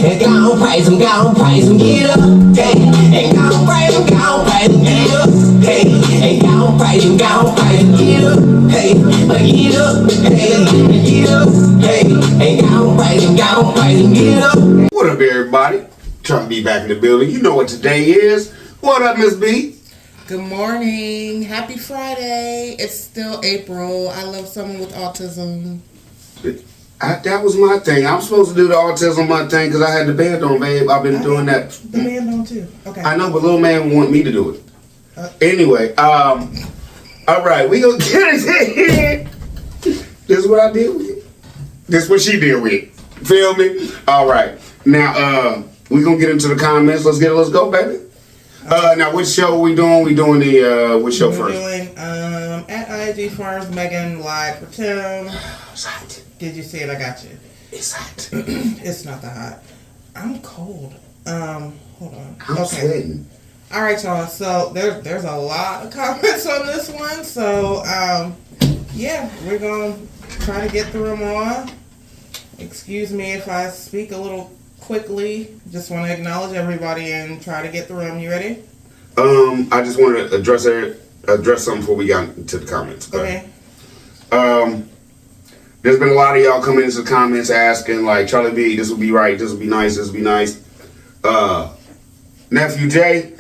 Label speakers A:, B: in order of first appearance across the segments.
A: and gon' praise him, get up, hey, and gon' praise him, get up, hey, and gon' praise him, get up, hey, get up, hey, get up, hey, and gon' praise him, get up.
B: What up, everybody? Trying to be back in the building. You know what today is. What up, Miss B?
C: Good morning. Happy Friday. It's still April. I love someone with autism.
B: That was my thing. I'm supposed to do the autism month thing because I had the band on, babe. I've been doing that.
C: The band on too. Okay.
B: I know, but little man want me to do it. Anyway, all right, we gonna get it. This is what I deal with. This is what she deal with. Feel me? All right. Now, we gonna get into the comments. Let's go, baby. Now, which show we doing? We doing the which show first?
C: We're doing at IG Farms Megan live for Tim.
B: It's hot.
C: Did you see it? I got you.
B: It's hot.
C: It's not that hot. I'm cold. Hold on.
B: I'm sweating.
C: All right, y'all. So there's a lot of comments on this one. So yeah, we're gonna try to get through them all. Excuse me if I speak a little quickly. Just want to acknowledge everybody and try to get through them. You ready?
B: I just want to address something before we got into the comments.
C: Okay.
B: There's been a lot of y'all coming into the comments asking like, Charlie B, this would be right, this would be nice, this would be nice. Nephew Jay,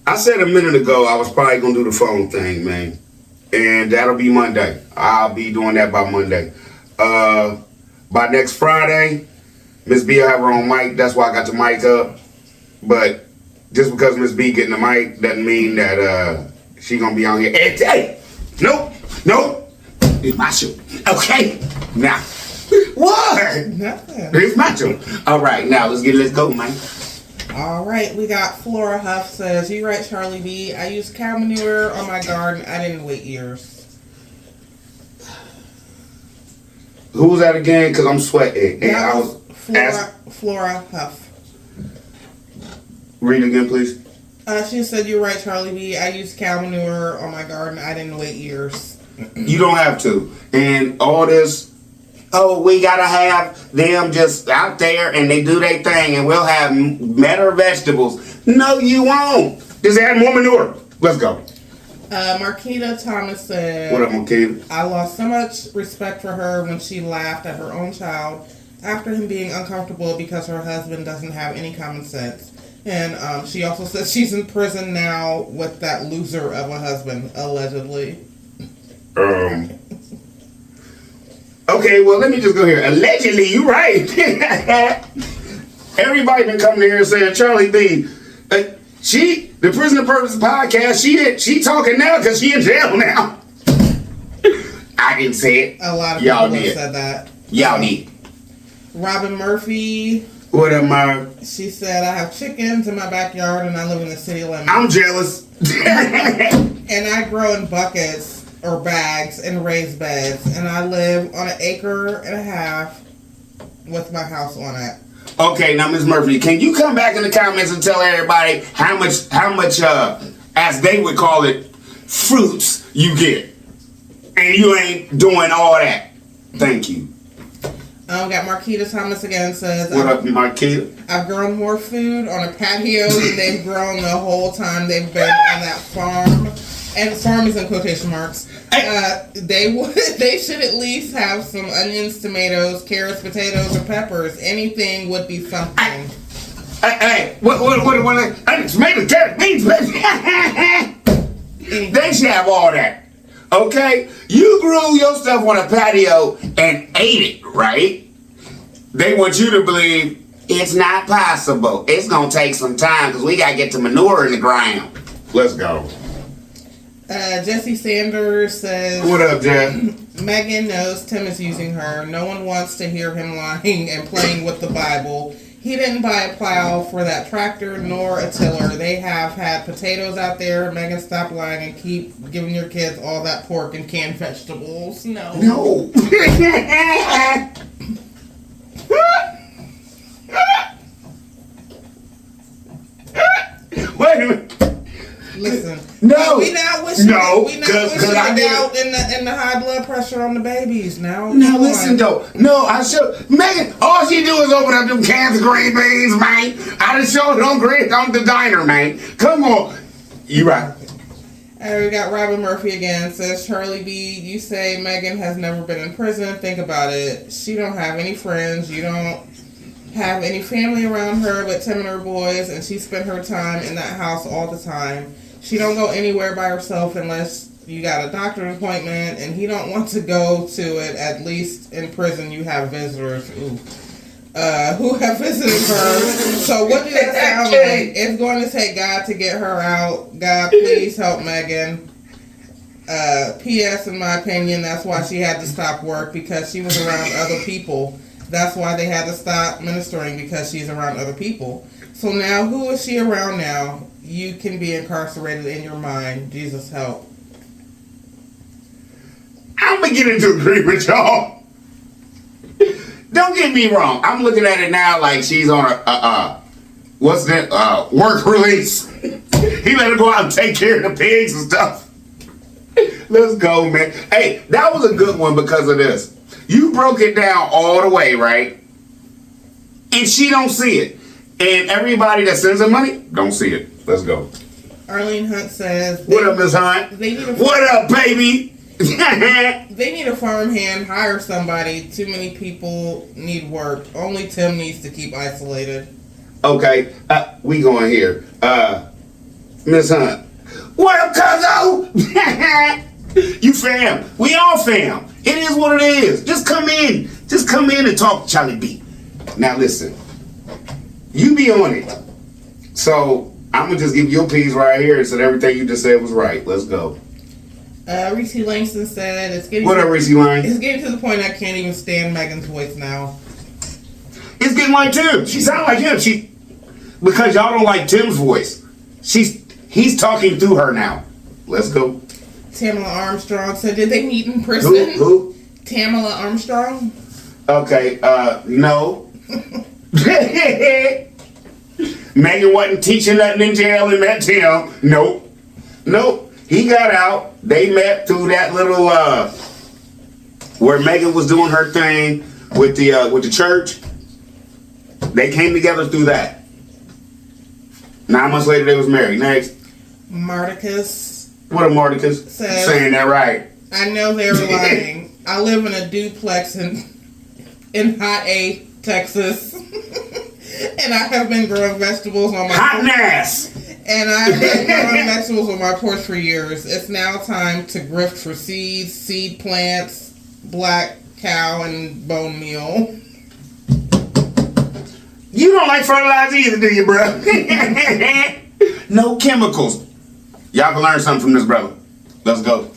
B: I said a minute ago I was probably gonna do the phone thing, man, and that'll be Monday. I'll be doing that by Monday. By next Friday, Miss B will have her own mic. That's why I got the mic up. But just because Miss B getting the mic doesn't mean that she gonna be on here. Hey, nope. It's my show. Okay. Now, what?
C: Nothing.
B: It's my show. All right, now let's go, man.
C: All right, we got Flora Huff says, "You right, Charlie B. I used cow manure on my garden. I didn't wait years."
B: Who was that again? Because I'm sweating.
C: That was Flora Huff.
B: Read it again, please.
C: She said, "You're right, Charlie B. I used cow manure on my garden. I didn't wait years."
B: You don't have to. And all this, we gotta have them just out there and they do their thing and we'll have better vegetables. No, you won't. Just add more manure. Let's go.
C: Marquita Thomas said,
B: What up, Marquita?
C: "I lost so much respect for her when she laughed at her own child after him being uncomfortable because her husband doesn't have any common sense." And she also says she's in prison now with that loser of a husband, allegedly.
B: Okay, well, let me just go here. Allegedly, you right. Everybody been coming here saying, Charlie B, the Prison of Purpose podcast, she talking now because she in jail now. I didn't say it.
C: A lot of
B: Y'all
C: people
B: did.
C: have said that.
B: Y'all did.
C: Robin Murphy.
B: What am I?
C: She said, "I have chickens in my backyard and I live in the city limits.
B: I'm jealous.
C: And I grow in buckets or bags and raised beds. And I live on 1.5 acres with my house on it."
B: Okay, now Ms. Murphy, can you come back in the comments and tell everybody how much as they would call it, fruits you get? And you ain't doing all that. Thank you.
C: Got Marquita Thomas again says,
B: What up, Marquita?
C: "I've grown more food on a patio than they've grown the whole time they've been on that farm." And farm is in quotation marks. They should at least have some onions, tomatoes, carrots, potatoes, or peppers. Anything would be something.
B: Hey, what? Tomatoes, carrots, beans, they should have all that. Okay? You grew your stuff on a patio and ate it, right? They want you to believe it's not possible. It's going to take some time because we got to get the manure in the ground. Let's go.
C: Jesse Sanders says,
B: What up, Jeff?
C: "Megan knows Tim is using her. No one wants to hear him lying and playing with the Bible. He didn't buy a plow for that tractor nor a tiller. They have had potatoes out there. Megan, stop lying and keep giving your kids all that pork and canned vegetables." No.
B: Wait a minute.
C: Listen.
B: No.
C: We not wishing.
B: No,
C: We not
B: 'cause
C: wishing
B: I
C: the
B: did-
C: gout and the high blood pressure on the babies. Now.
B: Now
C: come
B: listen
C: on.
B: though. No, I show Megan. All she do is open up them cans of green beans, man. I done showed it on the diner, man. Come on. You right.
C: We got Robin Murphy again. Says Charlie B. You say Megan has never been in prison. Think about it. She don't have any friends. You don't have any family around her but Tim and her boys, and she spent her time in that house all the time. She don't go anywhere by herself unless you got a doctor's appointment, and he don't want to go to it. At least in prison you have visitors who have visited her. So what does that sound like? It's going to take God to get her out. God, please help Megan. P.S. In my opinion, that's why she had to stop work, because she was around other people. That's why they had to stop ministering, because she's around other people. So now, who is she around now? You can be incarcerated in your mind. Jesus help.
B: I'm beginning to agree with y'all. Don't get me wrong. I'm looking at it now like she's on a what's that? Work release. He let her go out and take care of the pigs and stuff. Let's go, man. Hey, that was a good one because of this. You broke it down all the way, right? And she don't see it. And everybody that sends her money don't see it. Let's go.
C: Arlene Hunt says,
B: What up, Miss Hunt?
C: They need a
B: What up, baby?
C: They need a farmhand. Hire somebody. Too many people need work. Only Tim needs to keep isolated.
B: Okay, we going here. Miss Hunt. What up, cuzzo? You fam. We all fam. It is what it is. Just come in. Just come in and talk to Charlie B. Now listen. You be on it. So I'm gonna just give you a piece right here and said everything you just said was right. Let's go.
C: Reese Langston said it's getting
B: What up, Reese Line?
C: It's getting to the point I can't even stand Megan's voice now.
B: It's getting like Tim. She sound like him. Because y'all don't like Tim's voice. He's talking through her now. Let's go.
C: Tamala Armstrong said, did they meet in prison?
B: Who?
C: Tamala Armstrong?
B: Okay, no. Megan wasn't teaching nothing in jail and met Tim. Nope. He got out. They met through that little where Megan was doing her thing with the church. They came together through that. 9 months later, they was married. Next.
C: Marticus.
B: What up, Marticus?
C: Says,
B: saying that right.
C: I know they were lying. I live in a duplex in Hot A, Texas. And I have been growing vegetables on my
B: Hot ass.
C: And I've been growing vegetables on my porch for years. It's now time to grift for seeds, seed plants, black cow, and bone meal.
B: You don't like fertilizer either, do you, bro? No chemicals. Y'all can learn something from this brother. Let's go.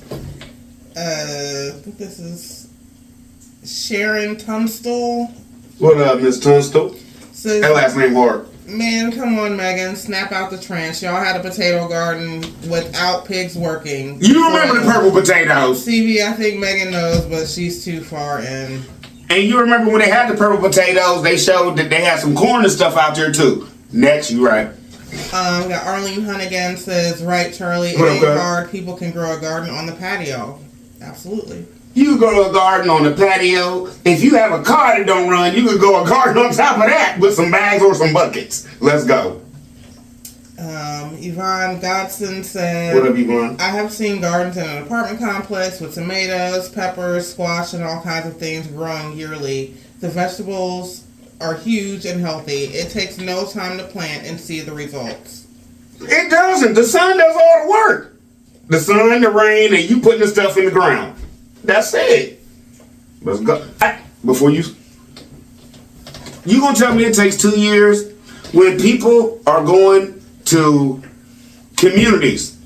C: I think this is Sharon Tunstall.
B: What up, Miss Tunstall?
C: Says,
B: That last name hard.
C: man, come on, Megan. Snap out the trench. Y'all had a potato garden without pigs working.
B: You remember the purple potatoes.
C: CV, I think Megan knows, but she's too far in.
B: And you remember when they had the purple potatoes, they showed that they had some corn and stuff out there too. Next, you right.
C: We got Arlene Hunt again says, right, Charlie, it
B: What up,
C: ain't
B: girl?
C: hard. People can grow a garden on the patio. Absolutely.
B: You grow a garden on the patio. If you have a car that don't run, you could grow a garden on top of that with some bags or some buckets. Let's go.
C: Yvonne Godson said,
B: What up, Yvonne?
C: I have seen gardens in an apartment complex with tomatoes, peppers, squash, and all kinds of things growing yearly. The vegetables are huge and healthy. It takes no time to plant and see the results.
B: It doesn't. The sun does all the work. The sun, the rain, and you putting the stuff in the ground. That's it. Let's go. Before you gonna tell me it takes 2 years when people are going to communities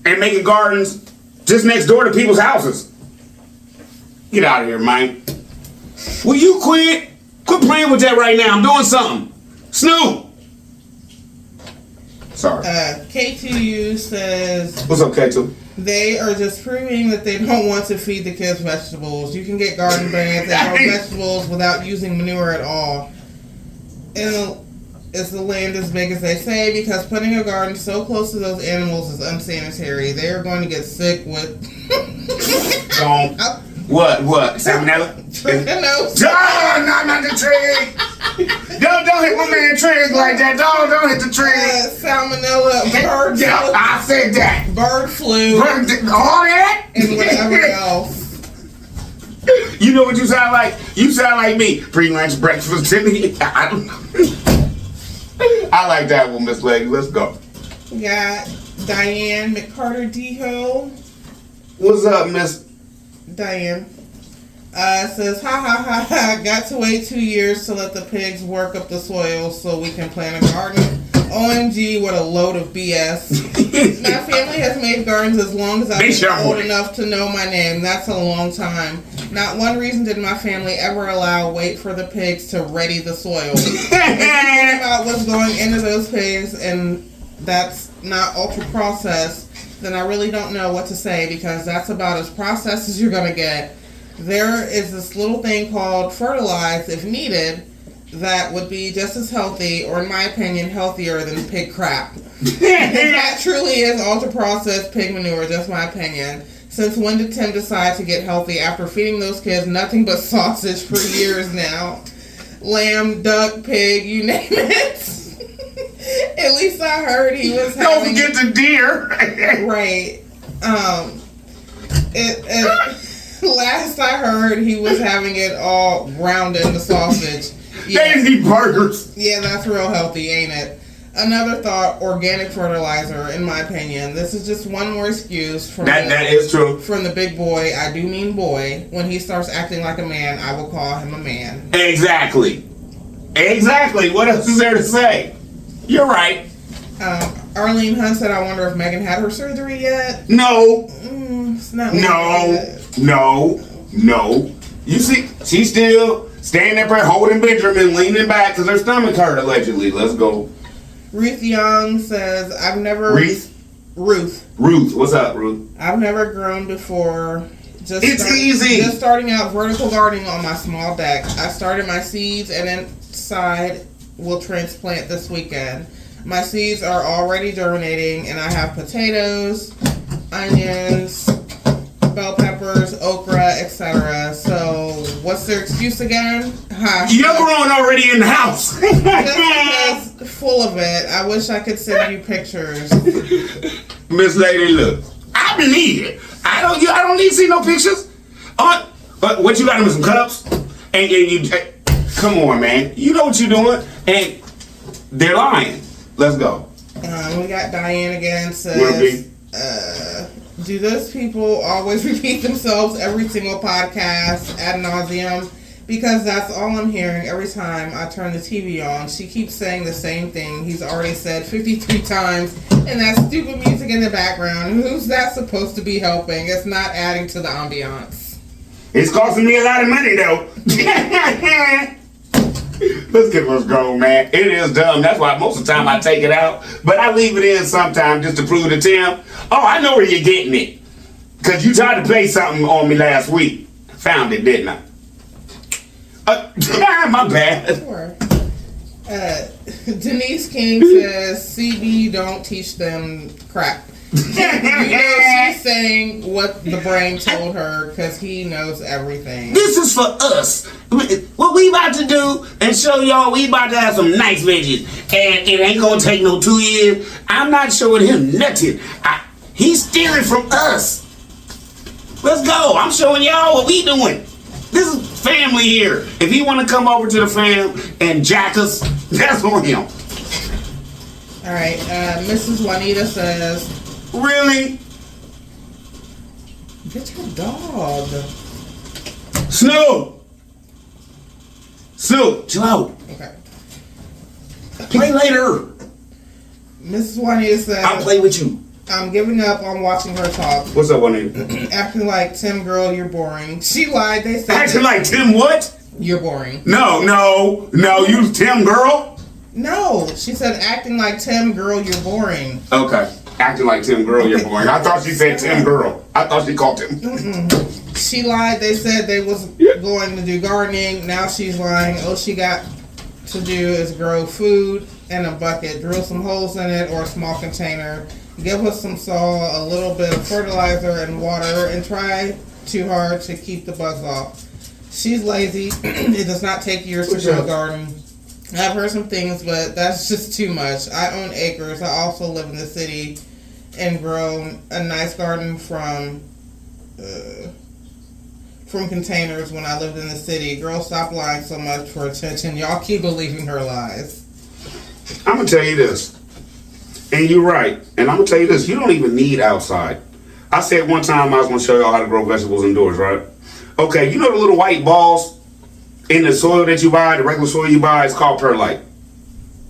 B: and making gardens just next door to people's houses? Get out of here, man. Will you quit? Quit playing with that right now. I'm doing something. Snoop. Sorry.
C: K2U says,
B: What's up, K2?
C: they are just proving that they don't want to feed the kids vegetables. You can get garden beds that grow vegetables without using manure at all. is the land as big as they say? Because putting a garden so close to those animals is unsanitary. They are going to get sick with.
B: Don't. What? Salmonella?
C: Trichinosis.
B: Not the tree. Don't hit my man Trigg like that. Don't hit the tree.
C: Salmonella, bird flu.
B: I said that.
C: Bird flu.
B: All that?
C: And whatever else.
B: You know what you sound like? You sound like me. Pre-lunch, breakfast, dinner. I don't know. I like that one, Miss Lady. Let's go.
C: We got Diane McCarter Deho.
B: What's up, Miss?
C: Diane. Says, ha ha ha ha, got to wait 2 years to let the pigs work up the soil so we can plant a garden. OMG, what a load of BS. My family has made gardens as long as I've been old enough to know my name. That's a long time. Not one reason did my family ever wait for the pigs to ready the soil. If you think about what's going into those pigs and that's not ultra processed, then I really don't know what to say because that's about as processed as you're going to get. There is this little thing called fertilized, if needed, that would be just as healthy, or in my opinion, healthier than pig crap. That truly is ultra-processed pig manure, just my opinion. Since when did Tim decide to get healthy after feeding those kids nothing but sausage for years now? Lamb, duck, pig, you name it. At least I heard he was having...
B: Don't forget the deer.
C: Right. Last I heard, he was having it all ground into sausage.
B: Yeah. They eat burgers.
C: Yeah, that's real healthy, ain't it? Another thought, organic fertilizer, in my opinion. This is just one more excuse from
B: that is true.
C: From the big boy, I do mean boy. When he starts acting like a man, I will call him a man.
B: Exactly. What else is there to say? You're right.
C: Arlene Hunt said, I wonder if Megan had her surgery yet.
B: No.
C: It's not
B: No. You see, she's still standing up there holding Benjamin, leaning back because her stomach hurt, allegedly. Let's go.
C: Ruth Young says, I've never... Ruth,
B: what's up, Ruth?
C: I've never grown before.
B: Easy.
C: Just starting out vertical gardening on my small deck. I started my seeds and inside will transplant this weekend. My seeds are already germinating and I have potatoes, onions, bell peppers, okra, etc. So, what's their excuse again?
B: You're growing already in the house.
C: Just because full of it. I wish I could send you pictures.
B: Miss Lady, look, I believe it. I don't need to see no pictures. What you got them with some cups? And you come on, man. You know what you're doing, and they're lying. Let's go.
C: We got Diane again. Says, do those people always repeat themselves every single podcast ad nauseum? Because that's all I'm hearing every time I turn the TV on. She keeps saying the same thing he's already said 53 times, and that stupid music in the background. Who's that supposed to be helping? It's not adding to the ambiance.
B: It's costing me a lot of money, though. Let's get us going, man. It is dumb. That's why most of the time I take it out. But I leave it in sometimes just to prove to Tim. Oh, I know where you're getting it. Because you tried to play something on me last week. Found it, didn't I? My bad.
C: Sure. Denise King says, CB, don't teach them crap. She's saying what the brain told her because he knows everything.
B: This is for us. What we about to do and show y'all, we about to have some nice veggies. And it ain't gonna take no 2 years. I'm not showing him nothing. He's stealing from us. Let's go. I'm showing y'all what we doing. This is family here. If he want to come over to the fam and jack us, that's on him.
C: All right. Mrs. Juanita says,
B: really?
C: Get your dog.
B: Snoop, chill out.
C: Okay.
B: Play later.
C: Mrs. Juanita says,
B: I'll play with you.
C: I'm giving up on watching her talk.
B: What's up, Juanita?
C: Acting like Tim, girl, you're boring. She lied. They said
B: acting like Tim what?
C: You're boring.
B: No, you Tim, girl?
C: No, she said acting like Tim, girl, you're boring.
B: Okay. Acting like Tim, girl, you're boring. I thought she said Tim, girl. I thought she called Tim.
C: She lied. They said they was going to do gardening. Now she's lying. All she got to do is grow food. in a bucket, drill some holes in it or a small container, give us some soil, a little bit of fertilizer and water, and try too hard to keep the bugs off. She's lazy. It does not take years to grow a garden. I've heard some things, but that's just too much. I own acres. I also live in the city and grow a nice garden from containers when I lived in the city. Girl, stop lying so much for attention. Y'all keep believing her lies.
B: I'm gonna tell you this, and you're right. And I'm gonna tell you this: you don't even need outside. I said one time I was gonna show y'all how to grow vegetables indoors, right? Okay, you know the little white balls in the soil that you buy, the regular soil you buy, it's called perlite,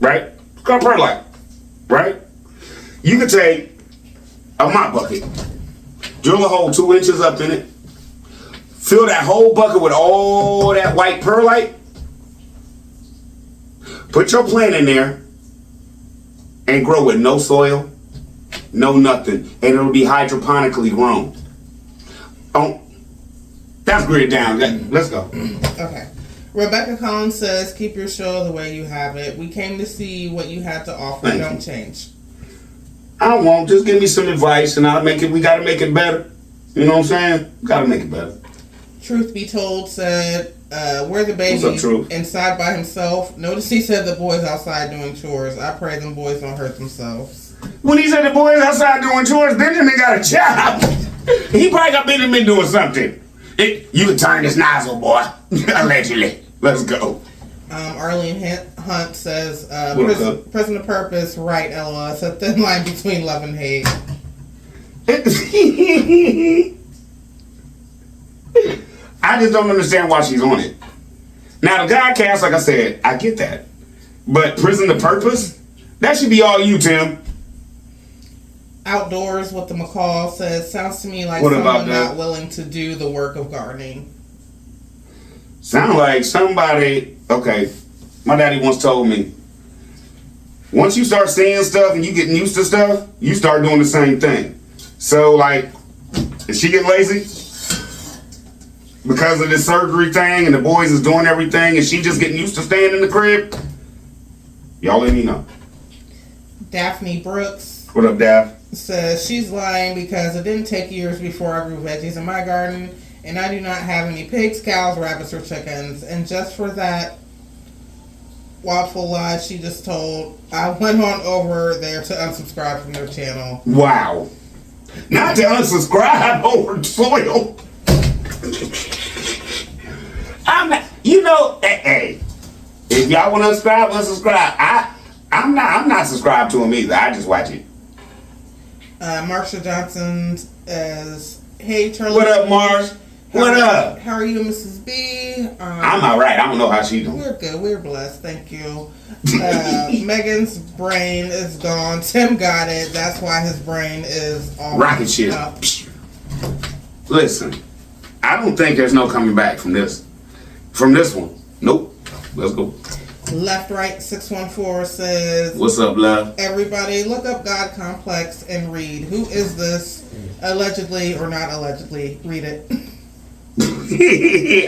B: right? It's called perlite, right? You could take a mop bucket, drill a hole 2 inches up in it, fill that whole bucket with all that white perlite, put your plant in there, and grow with no soil, no nothing, and it'll be hydroponically grown. Oh, that's grid down. Let's go.
C: Okay. Rebecca Collins says, keep your show the way you have it. We came to see what you had to offer.
B: Thank
C: Don't
B: you.
C: change.
B: I won't. Just give me some advice, and I'll make it. We got to make it better. You know what I'm saying? Got to make it better.
C: Truth Be Told said, where the baby
B: What's up, Truth?
C: inside by himself. Notice he said the boys outside doing chores. I pray them boys don't hurt themselves.
B: When he said the boys outside doing chores, Benjamin got a job. He probably got Benjamin doing something. You can turn this nozzle, boy. Allegedly. Let's go.
C: Arlene Hunt says,
B: What's up?
C: Prison of Purpose, right, LOL. It's a thin line between love and hate.
B: I just don't understand why she's on it. Now, the God cast, like I said, I get that. But Prison to Purpose? That should be all you, Tim.
C: Outdoors with the McCall says, sounds to me like
B: What about
C: someone
B: that?
C: not willing to do the work of gardening.
B: Sound like somebody, okay, my daddy once told me, once you start seeing stuff and you getting used to stuff, you start doing the same thing. So, like, is she getting lazy? Because of this surgery thing and the boys is doing everything and she just getting used to staying in the crib? Y'all let me know.
C: Daphne Brooks
B: What up, Daph?
C: says she's lying because it didn't take years before I grew veggies in my garden, and I do not have any pigs, cows, rabbits, or chickens. And just for that waffle lie she just told, I went on over there to unsubscribe from their channel.
B: Wow. Not to unsubscribe over soil. I'm not, you know, hey, if y'all want to unsubscribe, I'm not subscribed to him either. I just watch it.
C: Marsha Johnson is, hey Charlie.
B: What up, Marsh? What up?
C: How are you, Mrs. B?
B: I'm all right. I don't know how she doing.
C: We're good. We're blessed. Thank you. Megan's brain is gone. Tim got it. That's why his brain is all
B: Rocket ship.
C: up.
B: Listen, I don't think there's no coming back from this. From this one. Nope. Let's go.
C: Left Right 614 says,
B: What's up, love?
C: everybody look up God Complex and read. Who is this? Allegedly or not allegedly. Read it.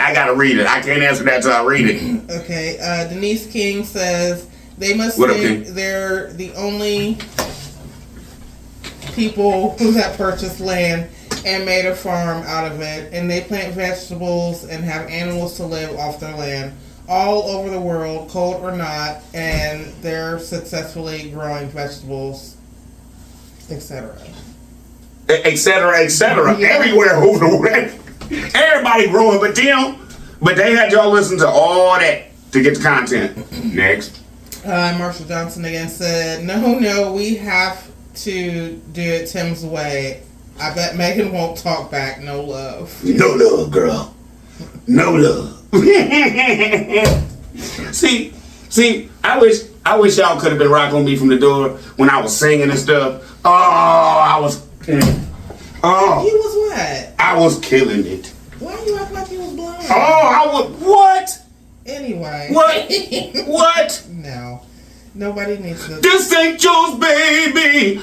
B: I gotta read it. I can't answer that till I read it.
C: Okay. Denise King says, they must
B: What up,
C: think
B: King?
C: they're the only people who have purchased land and made a farm out of it, and they plant vegetables and have animals to live off their land all over the world, cold or not, and they're successfully growing vegetables, etc.
B: Etc., etc.
C: Yeah.
B: Everywhere over the world. Everybody growing but them. But they had y'all listen to all that to get the content. Next.
C: Marshall Johnson again said, no, we have to do it Tim's way. I bet Megan won't talk back. No love.
B: No love, girl. No love. See, I wish y'all could have been rocking me from the door when I was singing and stuff. Oh, I was. Oh,
C: He was what?
B: I was killing it.
C: Why you act like he was blind?
B: Oh, I was. What?
C: Anyway.
B: What? What?
C: No. Nobody needs to.
B: This ain't yours, baby.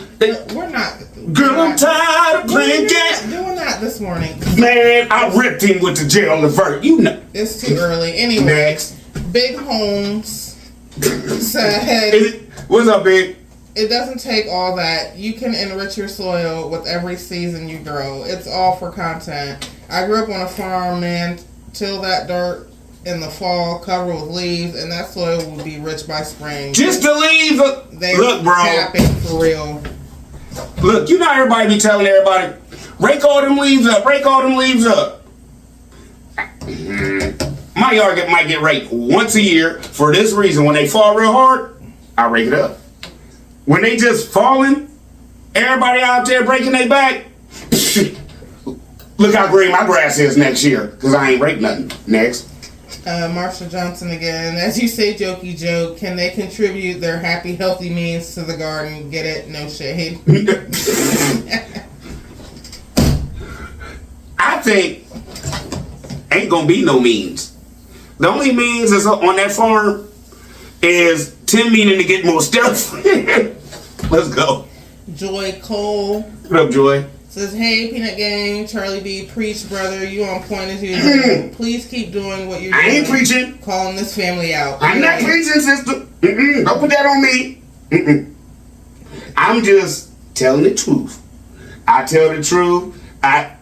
C: We're not.
B: Girl, I'm tired of playing
C: We're
B: games.
C: not doing that this morning.
B: Man, I ripped him with the jail the first. You know.
C: It's too early. Anyway.
B: Next.
C: Big Holmes said.
B: Is it? What's up, big?
C: It doesn't take all that. You can enrich your soil with every season you grow. It's all for content. I grew up on a farm, man. Till that dirt in the fall, covered with leaves, and that soil will be rich by spring.
B: Just the leaves.
C: They
B: Look, bro.
C: tapping for real.
B: Look, you know everybody be telling everybody, rake all them leaves up, rake all them leaves up. My yard might get raked once a year for this reason. When they fall real hard, I rake it up. When they just falling, everybody out there breaking their back, look how green my grass is next year, because I ain't raked nothing. Next.
C: Marsha Johnson again. As you say, jokey joke, can they contribute their happy, healthy means to the garden? Get it? No shade.
B: I think ain't gonna be no means. The only means is on that farm is Tim meaning to get more stuff. Let's go.
C: Joy Cole
B: What up, Joy?
C: says, hey, Peanut Gang, Charlie B, preach, brother. You on point as usual. Please keep doing what you're doing.
B: I ain't preaching.
C: Calling this family out.
B: I'm not preaching, sister. Don't put that on me. I'm just telling the truth. I tell the truth. I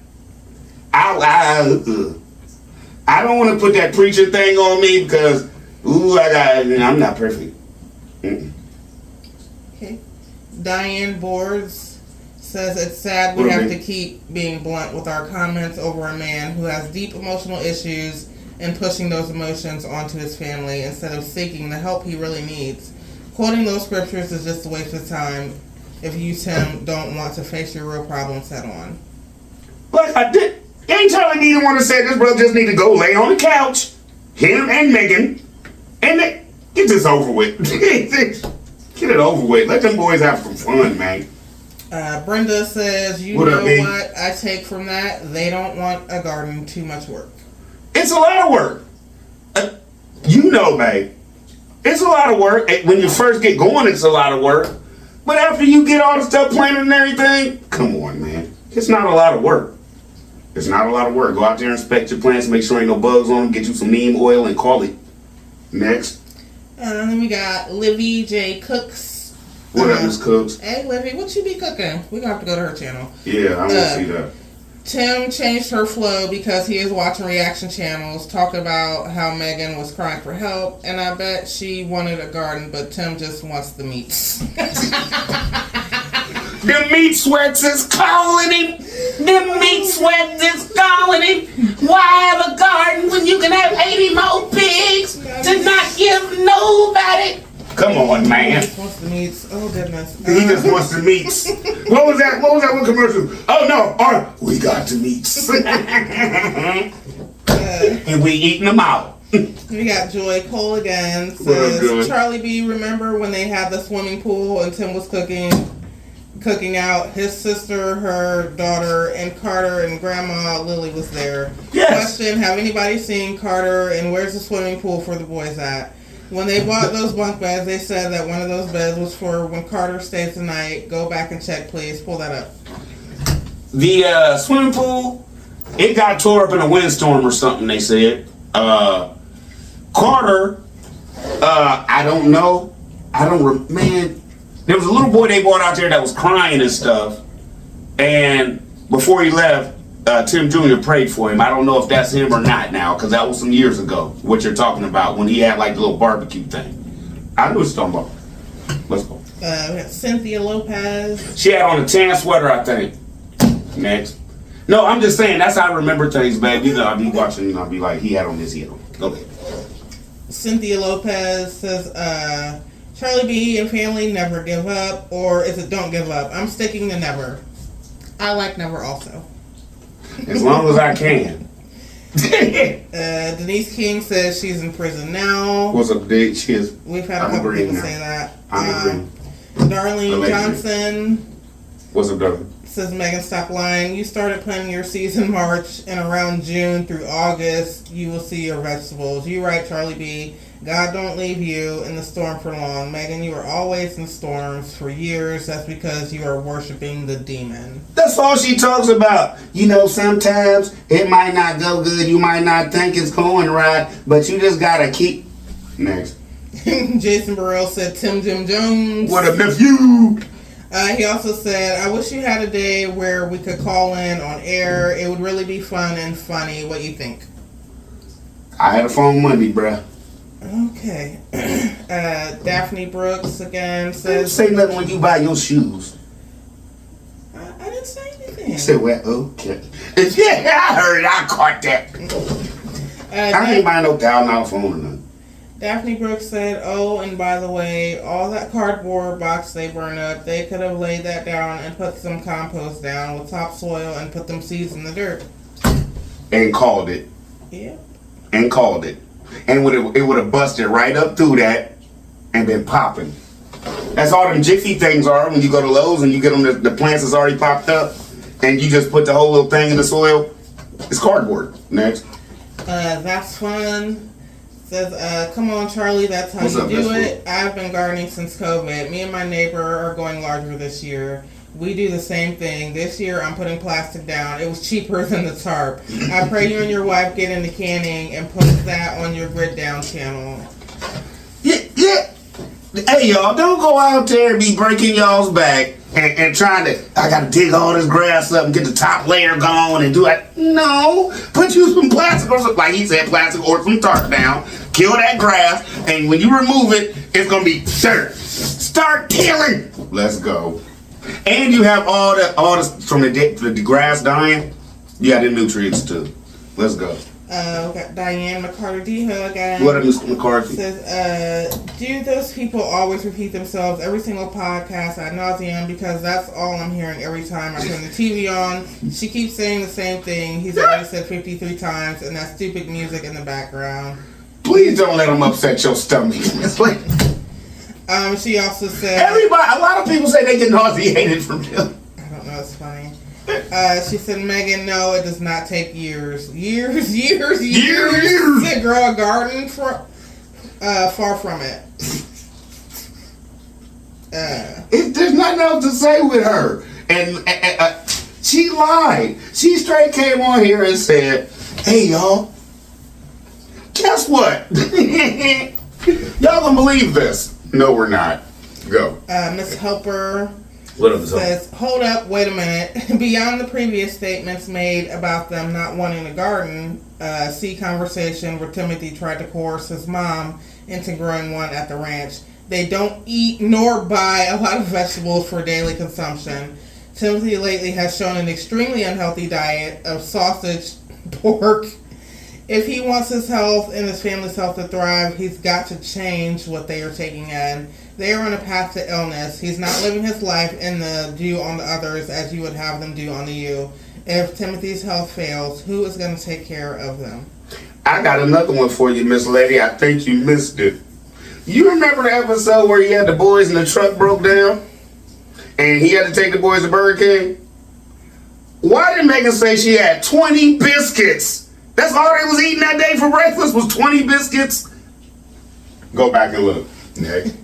B: don't want to put that preaching thing on me because, I'm not perfect.
C: Okay. Diane Boards says it's sad we
B: What
C: have
B: up,
C: to
B: babe?
C: keep being blunt with our comments over a man who has deep emotional issues and pushing those emotions onto his family instead of seeking the help he really needs. Quoting those scriptures is just a waste of time if you, Tim, don't want to face your real problems head on.
B: Like I did. Ain't Charlie neither one to say this brother just need to go lay on the couch. Him and Megan. And get this over with. Get it over with. Let them boys have some fun, man.
C: Brenda says, you
B: What
C: know
B: up, B?
C: what I take from that? They don't want a garden, too much work.
B: It's a lot of work. You know, babe. It's a lot of work. When you first get going, it's a lot of work. But after you get all the stuff planted and everything, come on, man. It's not a lot of work. It's not a lot of work. Go out there and inspect your plants, make sure ain't no bugs on them, get you some neem oil and call it. Next.
C: Then we got Livy J. Cooks.
B: What up, Miss Cooks?
C: Hey, Livy, what you be cooking? We're going to have to go to her channel.
B: Yeah, I want to see that.
C: Tim changed her flow because he is watching reaction channels, talking about how Megan was crying for help, and I bet she wanted a garden, but Tim just wants the meats.
B: The meat sweats is calling him. The meat sweats is calling him. Why have a garden when you can have 80 more pigs to not give nobody? Come on, man.
C: He just wants the meats. Oh, goodness.
B: He just wants the meats. What was that? What was that one commercial? Oh no, we got the meats. And we eating them out.
C: We got Joy Cole again.
B: What up,
C: Says,
B: Joy?
C: Charlie B, remember when they had the swimming pool and Tim was cooking out? His sister, her daughter, and Carter and Grandma Lily was there.
B: Yes.
C: Question, have anybody seen Carter and where's the swimming pool for the boys at? When they bought those bunk beds, they said that one of those beds was for when Carter stays the night. Go back and check, please. Pull that up.
B: The swimming pool, it got tore up in a windstorm or something, they said. Carter, I don't know. Man, there was a little boy they brought out there that was crying and stuff. And before he left, Tim Jr. prayed for him. I don't know if that's him or not now, because that was some years ago, what you're talking about, when he had like the little barbecue thing. I knew what you're talking about. Let's go.
C: We got Cynthia Lopez.
B: She had on a tan sweater, I think. Next. No, I'm just saying, that's how I remember things, babe. You know, I'll be watching, I'll be like, he had on this, he had on. Okay.
C: Cynthia Lopez says, Charlie B and family never give up, or is it don't give up? I'm sticking to never. I like never also.
B: As long as I can.
C: Denise King says she's in prison now.
B: What's up, Dick? She is.
C: We've had a
B: I'm
C: couple
B: agreeing
C: people
B: now.
C: say that.
B: I'm agreeing.
C: Darlene
B: Allegedly.
C: Johnson
B: What's up, Doug?
C: says, Megan, stop lying. You started planting your season March, and around June through August, you will see your vegetables. You right, Charlie B. God don't leave you in the storm for long. Megan, you are always in storms for years. That's because you are worshiping the demon.
B: That's all she talks about. You know, sometimes it might not go good. You might not think it's going right, but you just gotta keep. Next.
C: Jason Burrell said Tim Jim Jones.
B: What a nephew!
C: He also said, I wish you had a day where we could call in on air. It would really be fun and funny. What you think?
B: I had a phone Monday, bruh.
C: Okay. Daphne Brooks again
B: Don't
C: says,
B: say nothing when you buy your shoes.
C: I didn't say anything.
B: You said, well, okay. Yeah, I heard it. I caught that. I ain't buying no $1,000 phone or nothing.
C: Daphne Brooks said, oh, and by the way, all that cardboard box they burn up, they could have laid that down and put some compost down with topsoil and put them seeds in the dirt.
B: And called it.
C: Yeah.
B: And called it. And it would have busted right up through that and been popping. That's all them Jiffy things are when you go to Lowe's and you get them the plants that's already popped up and you just put the whole little thing in the soil. It's cardboard. Next.
C: That's fun. Says, come on, Charlie, that's how
B: What's
C: you
B: up,
C: do
B: Best
C: it. I've been gardening since COVID. Me and my neighbor are going larger this year. We do the same thing. This year, I'm putting plastic down. It was cheaper than the tarp. I pray you and your wife get into canning and post that on your Grid Down channel.
B: Yeah. Hey, y'all, don't go out there and be breaking y'all's back and trying to, I gotta dig all this grass up and get the top layer going and do it. No. Put you some plastic or something, like he said, plastic or some tarp down. Kill that grass, and when you remove it, it's gonna be dirt. Start tilling. Let's go. And you have all the from the grass dying. You got the nutrients too. Let's go.
C: We got Diane McCarter-Deho again.
B: What up, Mr. McCarthy?
C: Says, do those people always repeat themselves every single podcast ad nauseum? Because that's all I'm hearing every time I turn the TV on. She keeps saying the same thing. He's already said 53 times, and that stupid music in the background.
B: Please don't let them upset your stomach.
C: She also said,
B: Everybody, a lot of people say they get nauseated from them.
C: I don't know, it's funny. She said, Megan, no, it does not take years. Years to grow a garden. Far from it.
B: There's nothing else to say with her. And she lied. She straight came on here and said, hey, y'all, guess what? Y'all gonna believe this. No, we're not. Go.
C: Miss Helper
B: What up,
C: says, hold up, wait a minute. Beyond the previous statements made about them not wanting a garden, see conversation where Timothy tried to coerce his mom into growing one at the ranch. They don't eat nor buy a lot of vegetables for daily consumption. Timothy lately has shown an extremely unhealthy diet of sausage, pork. If he wants his health and his family's health to thrive, he's got to change what they are taking in. They are on a path to illness. He's not living his life in the do on the others as you would have them do on the you. If Timothy's health fails, who is going to take care of them?
B: I got another one for you, Miss Lady. I think you missed it. You remember the episode where he had the boys and the truck broke down? And he had to take the boys to Burger King? Why did Megan say she had 20 biscuits? That's all they was eating that day for breakfast was 20 biscuits? Go back and look. Next.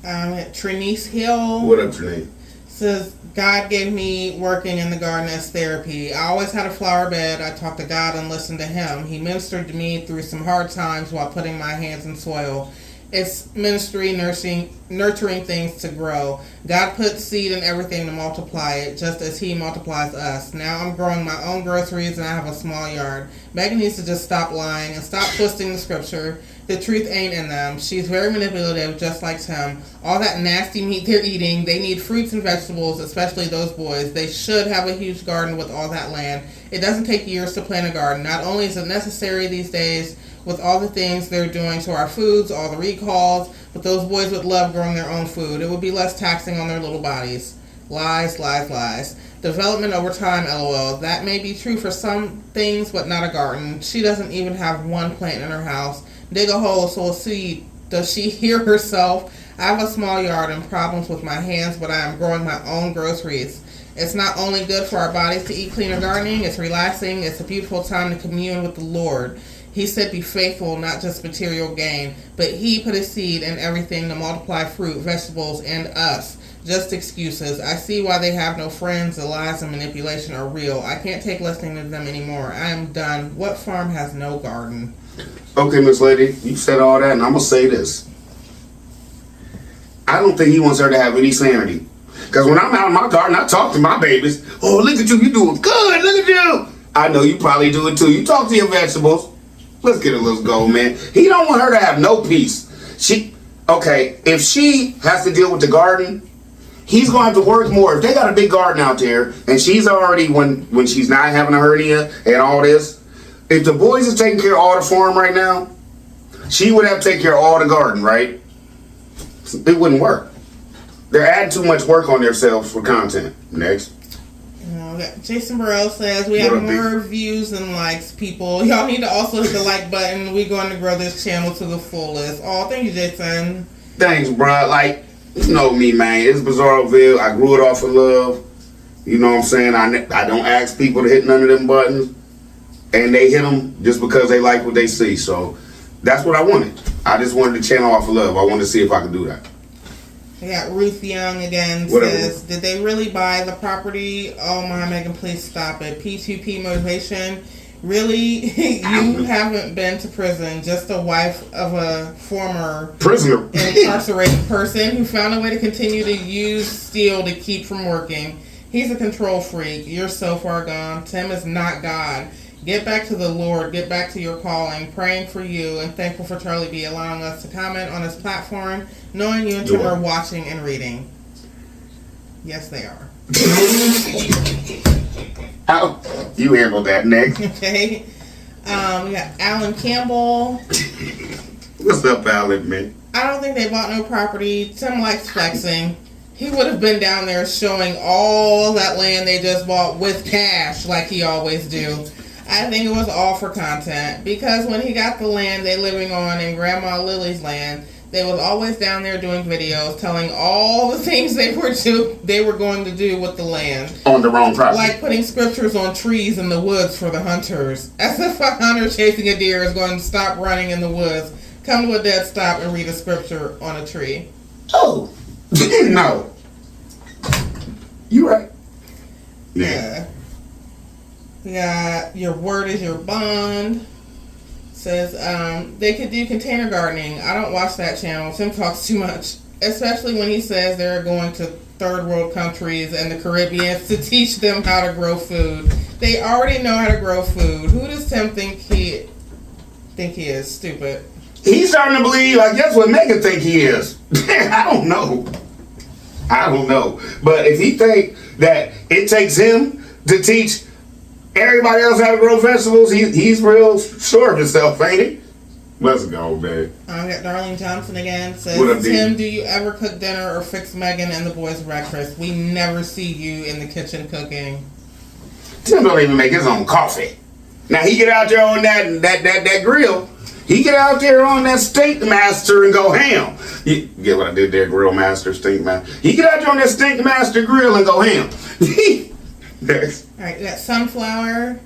C: Trinice Hill.
B: What up, Trinice?
C: Says, God gave me working in the garden as therapy. I always had a flower bed. I talked to God and listened to Him. He ministered to me through some hard times while putting my hands in soil. It's ministry, nurturing things to grow. God puts seed in everything to multiply it, just as He multiplies us. Now I'm growing my own groceries and I have a small yard. Megan needs to just stop lying and stop twisting the scripture. The truth ain't in them. She's very manipulative, just like Tim. All that nasty meat they're eating, they need fruits and vegetables, especially those boys. They should have a huge garden with all that land. It doesn't take years to plant a garden. Not only is it necessary these days, with all the things they're doing to our foods, all the recalls, but those boys would love growing their own food. It would be less taxing on their little bodies. Lies, lies, lies. Development over time, LOL. That may be true for some things, but not a garden. She doesn't even have one plant in her house. Dig a hole, sow a seed. Does she hear herself? I have a small yard and problems with my hands, but I am growing my own groceries. It's not only good for our bodies to eat cleaner gardening, it's relaxing, it's a beautiful time to commune with the Lord. He said be faithful, not just material gain, but He put His seed in everything to multiply fruit, vegetables, and us. Just excuses. I see why they have no friends. The lies and manipulation are real. I can't take listening to them anymore. I am done. What farm has no garden?
B: Okay, Miss Lady, you said all that, and I'm going to say this. I don't think he wants her to have any sanity. Because when I'm out in my garden, I talk to my babies. Oh, look at you. You doing good. Look at you. I know you probably do it too. You talk to your vegetables. Let's get a little go, man. He don't want her to have no peace. Okay, if she has to deal with the garden, he's going to have to work more. If they got a big garden out there, and she's already, when she's not having a hernia and all this, if the boys is taking care of all the farm right now, she would have to take care of all the garden, right? It wouldn't work. They're adding too much work on themselves for content. Next.
C: Jason Burrell says we have more views than likes, people. Y'all need to also hit the like button. We're going to grow this channel to the fullest. Oh, thank you, Jason.
B: Thanks, bro. Like, you know me, man. It's Bizarroville. I grew it off of love. You know what I'm saying? I don't ask people to hit none of them buttons. And they hit them just because they like what they see. So that's what I wanted. I just wanted to channel off of love. I wanted to see if I could do that.
C: We got Ruth Young again. Says, did they really buy the property? Oh my, Megan, please stop it. P2P motivation. Really? You haven't been to prison. Just a wife of a former
B: prisoner,
C: incarcerated person who found a way to continue to use steel to keep from working. He's a control freak. You're so far gone. Tim is not God. Get back to the Lord. Get back to your calling. Praying for you and thankful for Charlie B allowing us to comment on his platform, knowing you and Tim are watching and reading. Yes, they are.
B: How you handle that, Nick?
C: Okay. We got Alan Campbell.
B: What's up, Alan, man? I
C: don't think they bought no property. Tim likes flexing. He would have been down there showing all that land they just bought with cash like he always do. I think it was all for content, because when he got the land they living on in Grandma Lily's land, they was always down there doing videos telling all the things they were going to do with the land.
B: On the wrong property.
C: Like putting scriptures on trees in the woods for the hunters. As if a hunter chasing a deer is going to stop running in the woods, come to a dead stop and read a scripture on a tree.
B: Oh. No. You right.
C: Yeah. We got your word is your bond. Says they could do container gardening. I don't watch that channel. Tim talks too much. Especially when he says they're going to third world countries and the Caribbean to teach them how to grow food. They already know how to grow food. Who does Tim think he is? Stupid.
B: He's starting to believe, I guess, what Megan think he is. I don't know. But if he think that it takes him to teach everybody else how to grow vegetables, he's real sure of himself, ain't he? Let's go, man.
C: I got Darlene Johnson again. Says, Tim, do you ever cook dinner or fix Megan and the boys breakfast? We never see you in the kitchen cooking.
B: Tim don't even make his own coffee. Now he get out there on that grill. He get out there on that Stink Master and go ham. You get what I did there, Grill Master, Stink Master. He get out there on that Stink Master grill and go ham. Next.
C: Alright, we got Sunflower.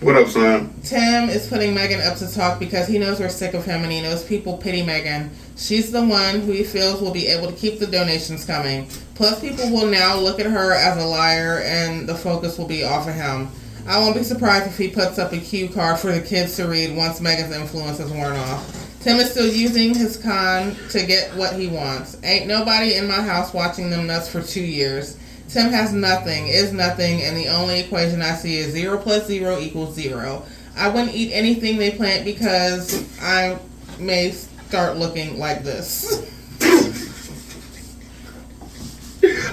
B: What up, son?
C: Tim is putting Megan up to talk because he knows we're sick of him and he knows people pity Megan. She's the one who he feels will be able to keep the donations coming. Plus, people will now look at her as a liar and the focus will be off of him. I won't be surprised if he puts up a cue card for the kids to read once Megan's influence is worn off. Tim is still using his con to get what he wants. Ain't nobody in my house watching them nuts for 2 years. Tim has nothing, is nothing, and the only equation I see is 0 + 0 = 0. I wouldn't eat anything they plant because I may start looking like this.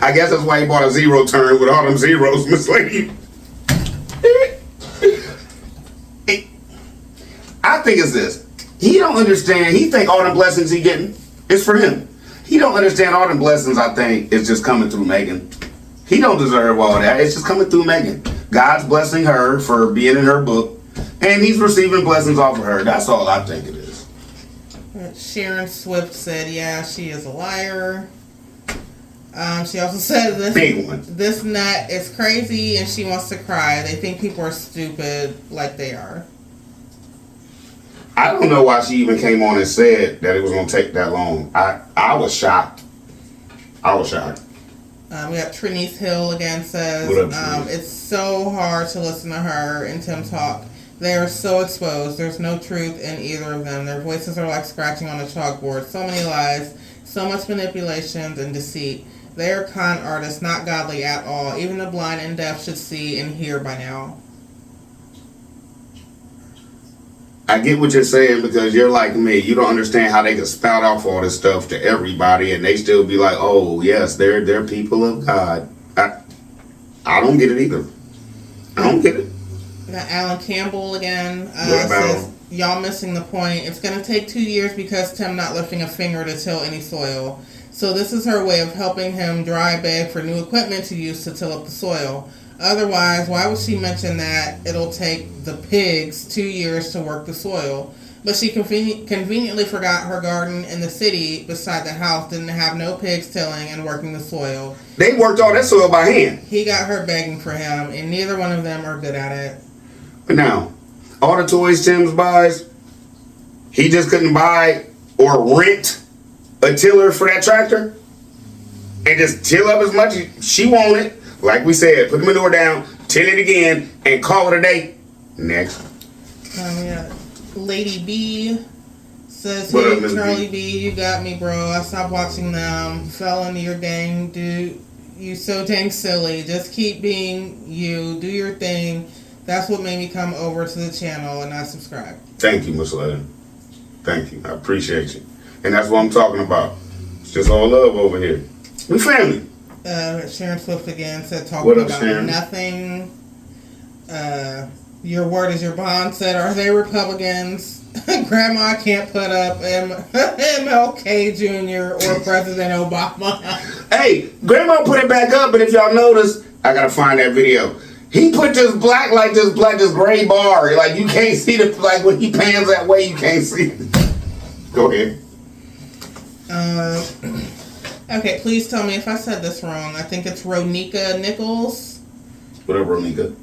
B: I guess that's why he bought a zero turn with all them zeros, Miss Lady. I think it's this. He don't understand. He think all the blessings he getting is for him. He don't understand all the blessings, I think, is just coming through Megan. He don't deserve all that. It's just coming through Megan. God's blessing her for being in her book, and he's receiving blessings off of her. That's all I think it is.
C: Sharon Swift said, yeah, she is a liar. She also said this nut is crazy and she wants to cry. They think people are stupid like they are.
B: I don't know why she even came on and said that it was going to take that long. I was shocked. We
C: got Trinice Hill again says, it's so hard to listen to her and Tim talk. They are so exposed. There's no truth in either of them. Their voices are like scratching on a chalkboard. So many lies, so much manipulations and deceit. They are con artists, not godly at all. Even the blind and deaf should see and hear by now.
B: I get what you're saying because you're like me. You don't understand how they can spout off all this stuff to everybody and they still be like, oh, yes, they're people of God. I don't get it either. I don't get it.
C: Got Alan Campbell again.
B: What about
C: Says, y'all missing the point. It's going to take 2 years because Tim not lifting a finger to till any soil. So this is her way of helping him dry beg for new equipment to use to till up the soil. Otherwise, why would she mention that it'll take the pigs 2 years to work the soil? But she conveniently forgot her garden in the city beside the house didn't have no pigs tilling and working the soil.
B: They worked all that soil by hand.
C: He got her begging for him, and neither one of them are good at it.
B: But now, all the toys Tim's buys, he just couldn't buy or rent a tiller for that tractor and just till up as much as she wanted. Like we said, put the manure down, till it again, and call it a day. Next.
C: Yeah. Lady B says,
B: What
C: hey,
B: up, Miss
C: Charlie
B: B?
C: B, you got me, bro. I stopped watching them. Fell into your gang, dude. You so dang silly. Just keep being you. Do your thing. That's what made me come over to the channel and I subscribe.
B: Thank you, Miss Lady. Thank you. I appreciate you. And that's what I'm talking about. It's just all love over here. We family.
C: Sharon Swift again said, talking
B: What up,
C: about
B: Sharon?
C: nothing. Your word is your bond said, are they Republicans? Grandma can't put up MLK Jr. or President Obama.
B: Hey, Grandma put it back up, but if y'all notice, I gotta find that video. He put this this gray bar. Like you can't see the like when he pans that way, you can't see it. Go ahead.
C: Okay, please tell me if I said this wrong. I think it's Ronika Nichols.
B: What up, Ronika?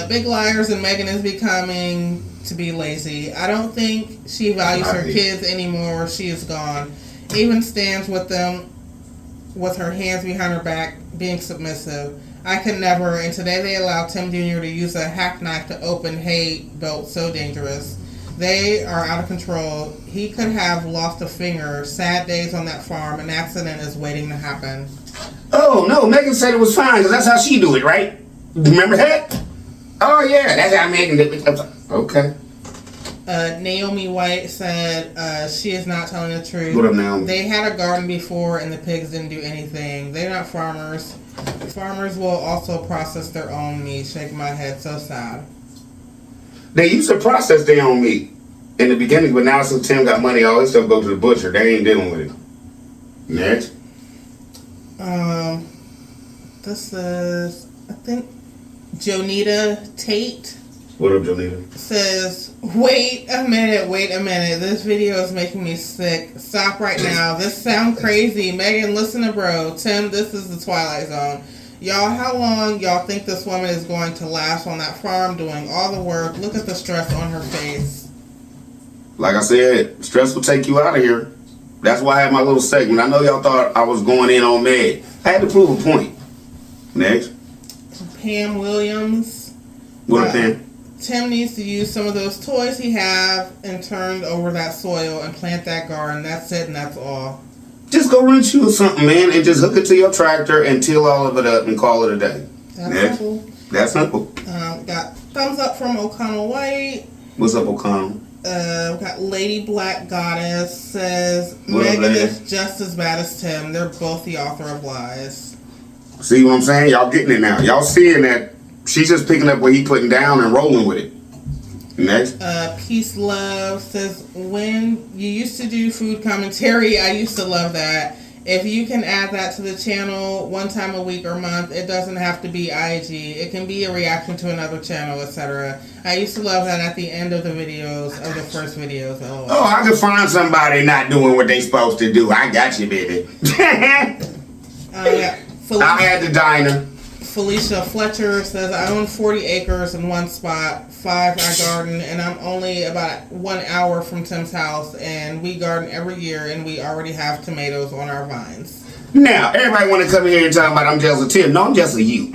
C: Big Liars and Megan is becoming to be lazy. I don't think she values her kids anymore. She is gone. Even stands with them with her hands behind her back, being submissive. I could never, and today they allow Tim Jr. to use a hack knife to open hay belt so dangerous. They are out of control. He could have lost a finger. Sad days on that farm. An accident is waiting to happen.
B: Oh no, Megan said it was fine because that's how she do it, right? Remember that? Oh yeah, that's how Megan did it. Okay.
C: Naomi White said she is not telling the truth.
B: What up, Naomi?
C: They had a garden before and the pigs didn't do anything. They're not farmers. Farmers will also process their own meat. Shaking my head, so sad.
B: They used to process their own meat in the beginning, but now since Tim got money, all his stuff go to the butcher. They ain't dealing with it. Next.
C: This is, I think, Jonita Tate.
B: What up, Jolita?
C: Says, wait a minute. This video is making me sick. Stop right now. This sound crazy. Megan, listen to bro. Tim, this is the Twilight Zone. Y'all, how long y'all think this woman is going to last on that farm doing all the work? Look at the stress on her face.
B: Like I said, stress will take you out of here. That's why I had my little segment. I know y'all thought I was going in on Meg. I had to prove a point. Next.
C: Pam Williams.
B: What up, Pam?
C: Tim needs to use some of those toys he have and turn over that soil and plant that garden. That's it and that's all.
B: Just go rent you something, man, and just hook it to your tractor and till all of it up and call it a day.
C: That's
B: Next.
C: simple.
B: That's simple.
C: Got thumbs up from O'Connell White.
B: What's up, O'Connell?
C: Got Lady Black Goddess says
B: What up,
C: Megan
B: lady?
C: is just as bad as Tim. They're both the author of lies.
B: See what I'm saying? Y'all getting it now. Y'all seeing that she's just picking up what he putting down and rolling with it. Next.
C: Peace Love says, when you used to do food commentary, I used to love that. If you can add that to the channel one time a week or month, it doesn't have to be IG. It can be a reaction to another channel, etc. I used to love that at the end of the videos, of the first videos. LOL.
B: Oh, I could find somebody not doing what they supposed to do. I got you, baby.
C: Yeah.
B: I had the diner.
C: Felicia Fletcher says, I own 40 acres in one spot, 5 I garden, and I'm only about 1 hour from Tim's house, and we garden every year, and we already have tomatoes on our vines.
B: Now, everybody want to come here and talk about I'm jealous of Tim. No, I'm jealous of you.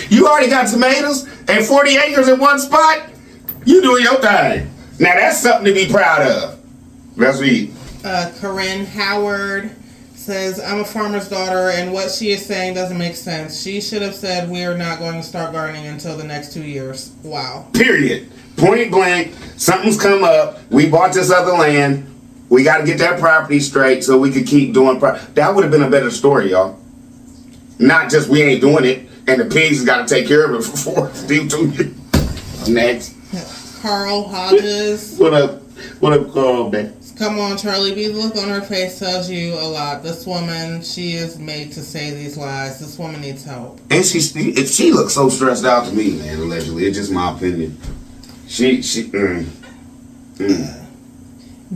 B: You already got tomatoes and 40 acres in one spot? You doing your thing. Now that's something to be proud of. Let's read.
C: Corinne Howard says, I'm a farmer's daughter, and what she is saying doesn't make sense. She should have said we are not going to start gardening until the next 2 years. Wow.
B: Period. Point blank. Something's come up. We bought this other land. We got to get that property straight so we could keep doing. That would have been a better story, y'all. Not just we ain't doing it, and the pigs got to take care of it for 2 years. Next.
C: Carl Hodges.
B: What up? What up, Carl? Man?
C: Come on, Charlie B. The look on her face tells you a lot. This woman, she is made to say these lies. This woman needs help.
B: And she looks so stressed out to me, man. Allegedly, it's just my opinion.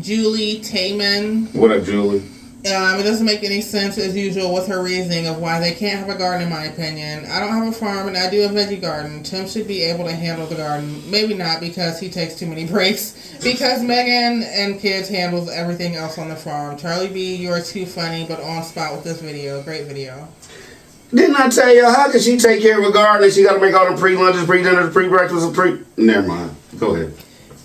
B: Julie
C: Taman.
B: What up, Julie?
C: It doesn't make any sense as usual with her reasoning of why they can't have a garden, in my opinion. I don't have a farm and I do a veggie garden. Tim should be able to handle the garden. Maybe not because he takes too many breaks. Because Megan and kids handles everything else on the farm. Charlie B, you're too funny but on spot with this video. Great video.
B: Didn't I tell you, how can she take care of a garden and she got to make all the pre-lunches, pre-dinners, pre-breakfasts, Never mind. Go ahead.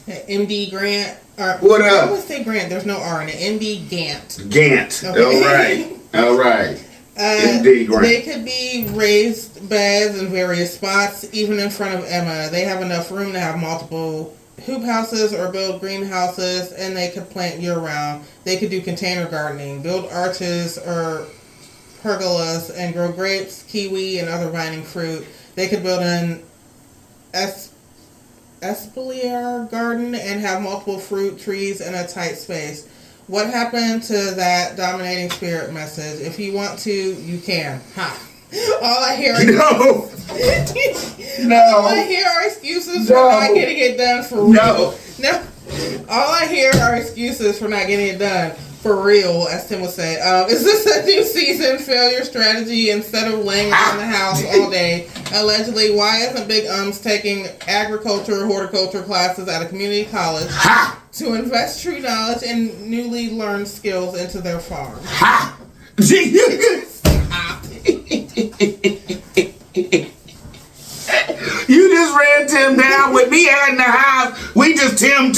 C: MD Grant.
B: What up?
C: I would say Grant. There's no R in it. MD Gant.
B: Gant.
C: Okay.
B: All right. MD Grant.
C: They could be raised beds in various spots, even in front of Emma. They have enough room to have multiple hoop houses or build greenhouses, and they could plant year-round. They could do container gardening, build arches or pergolas, and grow grapes, kiwi, and other vining fruit. They could build an espalier garden and have multiple fruit trees in a tight space. What happened to that dominating spirit message? If you want to, you can. Ha. All I hear
B: No.
C: All I hear are excuses for not getting it done for real. No. All I hear are excuses for not getting it done for real, as Tim would say. Is this a new season failure strategy instead of laying around the house all day? Allegedly, why isn't Big taking agriculture, horticulture classes at a community college to invest true knowledge and newly learned skills into their farm?
B: Ha! You just ran Tim down with me out in the house. We just Tim.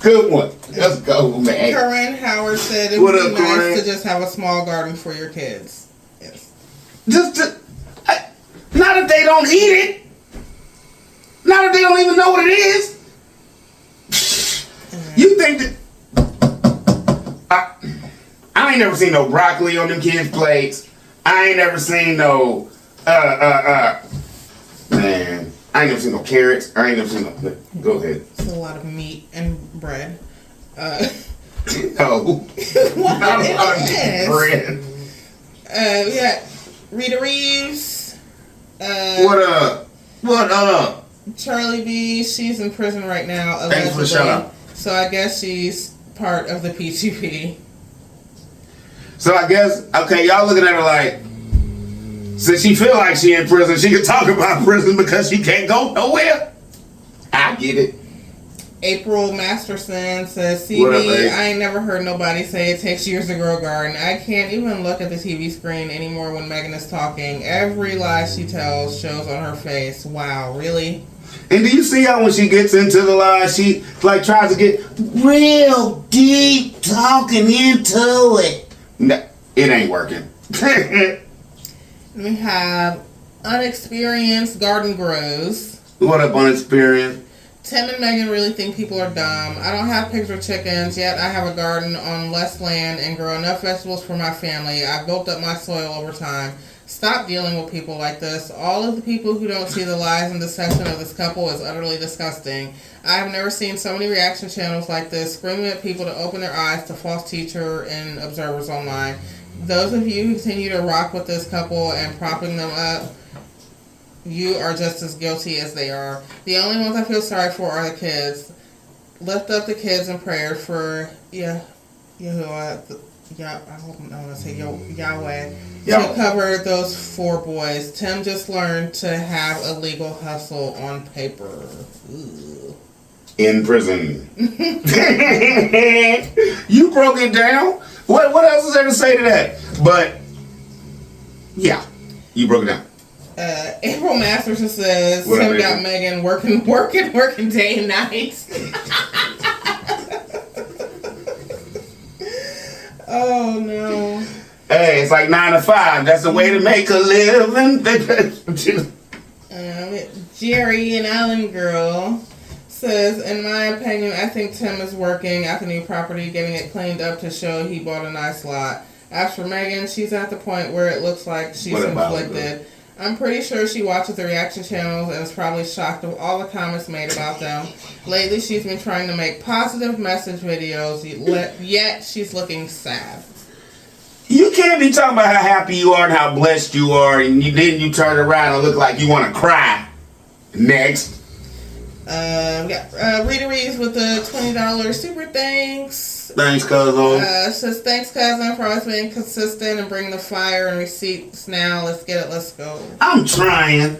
B: Good one. Let's go, man.
C: Corinne Howard said it would be nice to just have a small garden for your kids. Yes.
B: Not if they don't eat it. Not if they don't even know what it is. You think that... I ain't never seen no broccoli on them kids' plates. I ain't never seen no... Man, I ain't never seen no carrots. I ain't never seen no... Go ahead.
C: It's a lot of meat and bread.
B: No.
C: What is
B: bread.
C: We got Rita Reeves.
B: What up?
C: Charlie B. She's in prison right now.
B: Thanks for the shout out.
C: So I guess she's part of the PGP.
B: So I guess, okay, y'all looking at her like, since she feel like she in prison, she can talk about prison because she can't go nowhere. I get it.
C: April Masterson says, CB, I ain't never heard nobody say it takes years to grow a garden. I can't even look at the TV screen anymore when Megan is talking. Every lie she tells shows on her face. Wow, really?
B: And do you see how when she gets into the lie, she like tries to get real deep talking into it? No, it ain't working.
C: We have Unexperienced Garden Grows.
B: What up, Unexperienced?
C: Tim and Megan really think people are dumb. I don't have pigs or chickens, yet I have a garden on less land and grow enough vegetables for my family. I've built up my soil over time. Stop dealing with people like this. All of the people who don't see the lies and deception of this couple is utterly disgusting. I have never seen so many reaction channels like this, screaming at people to open their eyes to false teacher and observers online. Those of you who continue to rock with this couple and propping them up, you are just as guilty as they are. The only ones I feel sorry for are the kids. Lift up the kids in prayer for Yahuwah. I hope I'm going to say Yahweh. To cover those 4 boys. Tim just learned to have a legal hustle on paper. Ooh.
B: In prison. You broke it down. What else is there to say to that? But yeah, you broke it down.
C: April Masterson says
B: What up,
C: Tim got
B: April?
C: Megan working day and night. Oh no.
B: Hey, it's like 9 to 5. That's the way to make a living.
C: Jerry, an island girl, says, in my opinion, I think Tim is working at the new property, getting it cleaned up to show he bought a nice lot. As for Megan, she's at the point where it looks like she's
B: What about
C: conflicted. I'm pretty sure she watches the reaction channels and is probably shocked of all the comments made about them. Lately, she's been trying to make positive message videos, yet she's looking sad.
B: You can't be talking about how happy you are and how blessed you are, and then you turn around and look like you want to cry. Next.
C: We got Rita Reeves with the $20 super thanks.
B: Thanks, cousin.
C: Says, thanks, cousin, for always being consistent and bringing the fire and receipts now. Let's get it. Let's go.
B: I'm trying.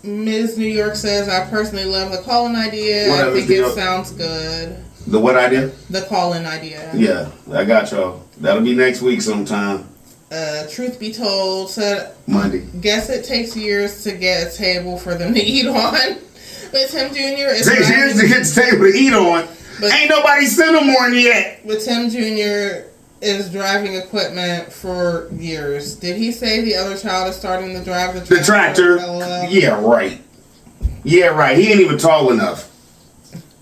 C: Ms. New York says, I personally love the call-in idea.
B: What
C: I
B: up,
C: think
B: Ms. New
C: it
B: York?
C: sounds good.
B: The what idea?
C: The call-in idea.
B: Yeah, I got y'all. That'll be next week sometime.
C: Truth be told, said,
B: Monday.
C: guess it takes years to get a table for them to eat on. But Tim Jr. is
B: 6 years to get the table to eat on.
C: But-
B: Ain't nobody sent them one yet.
C: But Tim Jr. is driving equipment for years. Did he say the other child is starting to drive the tractor?
B: The tractor.
C: LOL.
B: Yeah, right. Yeah, right. He ain't even tall enough.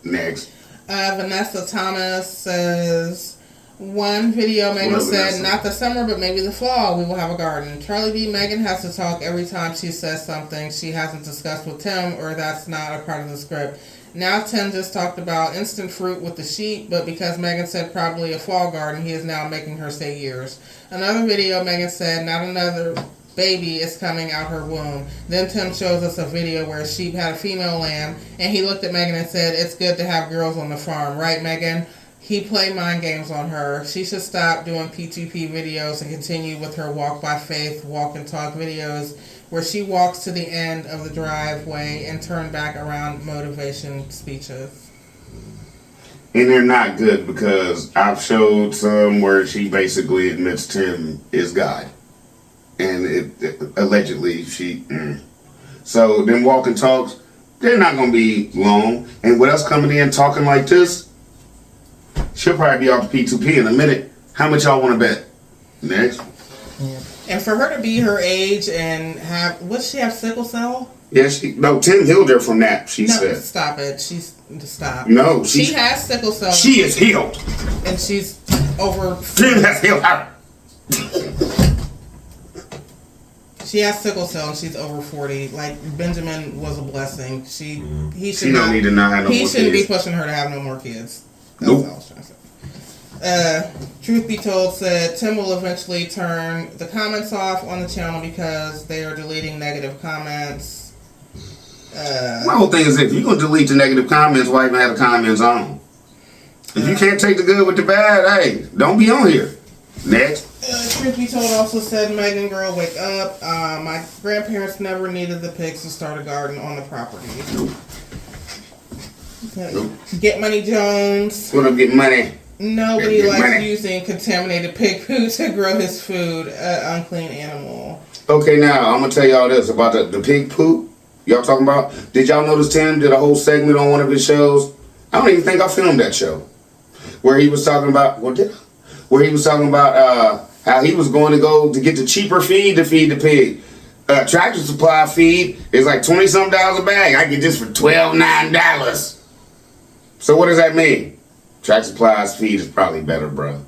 B: Next.
C: Vanessa Thomas says, one video Megan
B: What up,
C: said,
B: Vanessa?
C: not the summer, but maybe the fall, we will have a garden. Charlie B. Megan has to talk every time she says something she hasn't discussed with Tim or that's not a part of the script. Now Tim just talked about instant fruit with the sheep, but because Megan said probably a fall garden, he is now making her say years. Another video Megan said, not another baby is coming out her womb. Then Tim shows us a video where a sheep had a female lamb, and he looked at Megan and said, it's good to have girls on the farm, right, Megan? He played mind games on her. She should stop doing P2P videos and continue with her walk by faith, walk and talk videos where she walks to the end of the driveway and turn back around motivation speeches.
B: And they're not good because I've showed some where she basically admits Tim is God. And it allegedly she... So them walk and talks, they're not going to be long. And with us coming in talking like this, she'll probably be off the P2P in a minute. How much y'all want to bet? Next.
C: And for her to be her age and have... What's she have, sickle cell?
B: Yeah, Tim healed her from that, she
C: No,
B: said.
C: stop it. Stop.
B: No,
C: She has sickle cell.
B: She is healed.
C: And she's over...
B: Tim has healed her.
C: She has sickle cell and she's over 40. Like, Benjamin was a blessing. He should
B: She don't need to not have no
C: He
B: more
C: shouldn't
B: kids.
C: be pushing her to have no more kids. That's
B: Nope.
C: what I was trying to say. Truth be told said Tim will eventually turn the comments off on the channel because they are deleting negative comments.
B: My whole thing is if you're going to delete the negative comments, why even have the comments on? If you can't take the good with the bad, hey, don't be on here. Next.
C: Truth be told also said, Megan girl, wake up. My grandparents never needed the pigs to start a garden on the property.
B: Nope.
C: Get Money Jones.
B: What up, get money?
C: Nobody
B: Get
C: likes
B: money.
C: using contaminated pig food to grow his food. Unclean animal.
B: Okay, now, I'm going to tell y'all this about the pig poop. Y'all talking about? Did y'all notice Tim did a whole segment on one of his shows? I don't even think I filmed that show. Where he was talking about, Where he was talking about how he was going to go to get the cheaper feed to feed the pig. Tractor Supply feed is like $20-something a bag. I get this for $12.9. So what does that mean? Tractor Supply's feed is probably better, bro.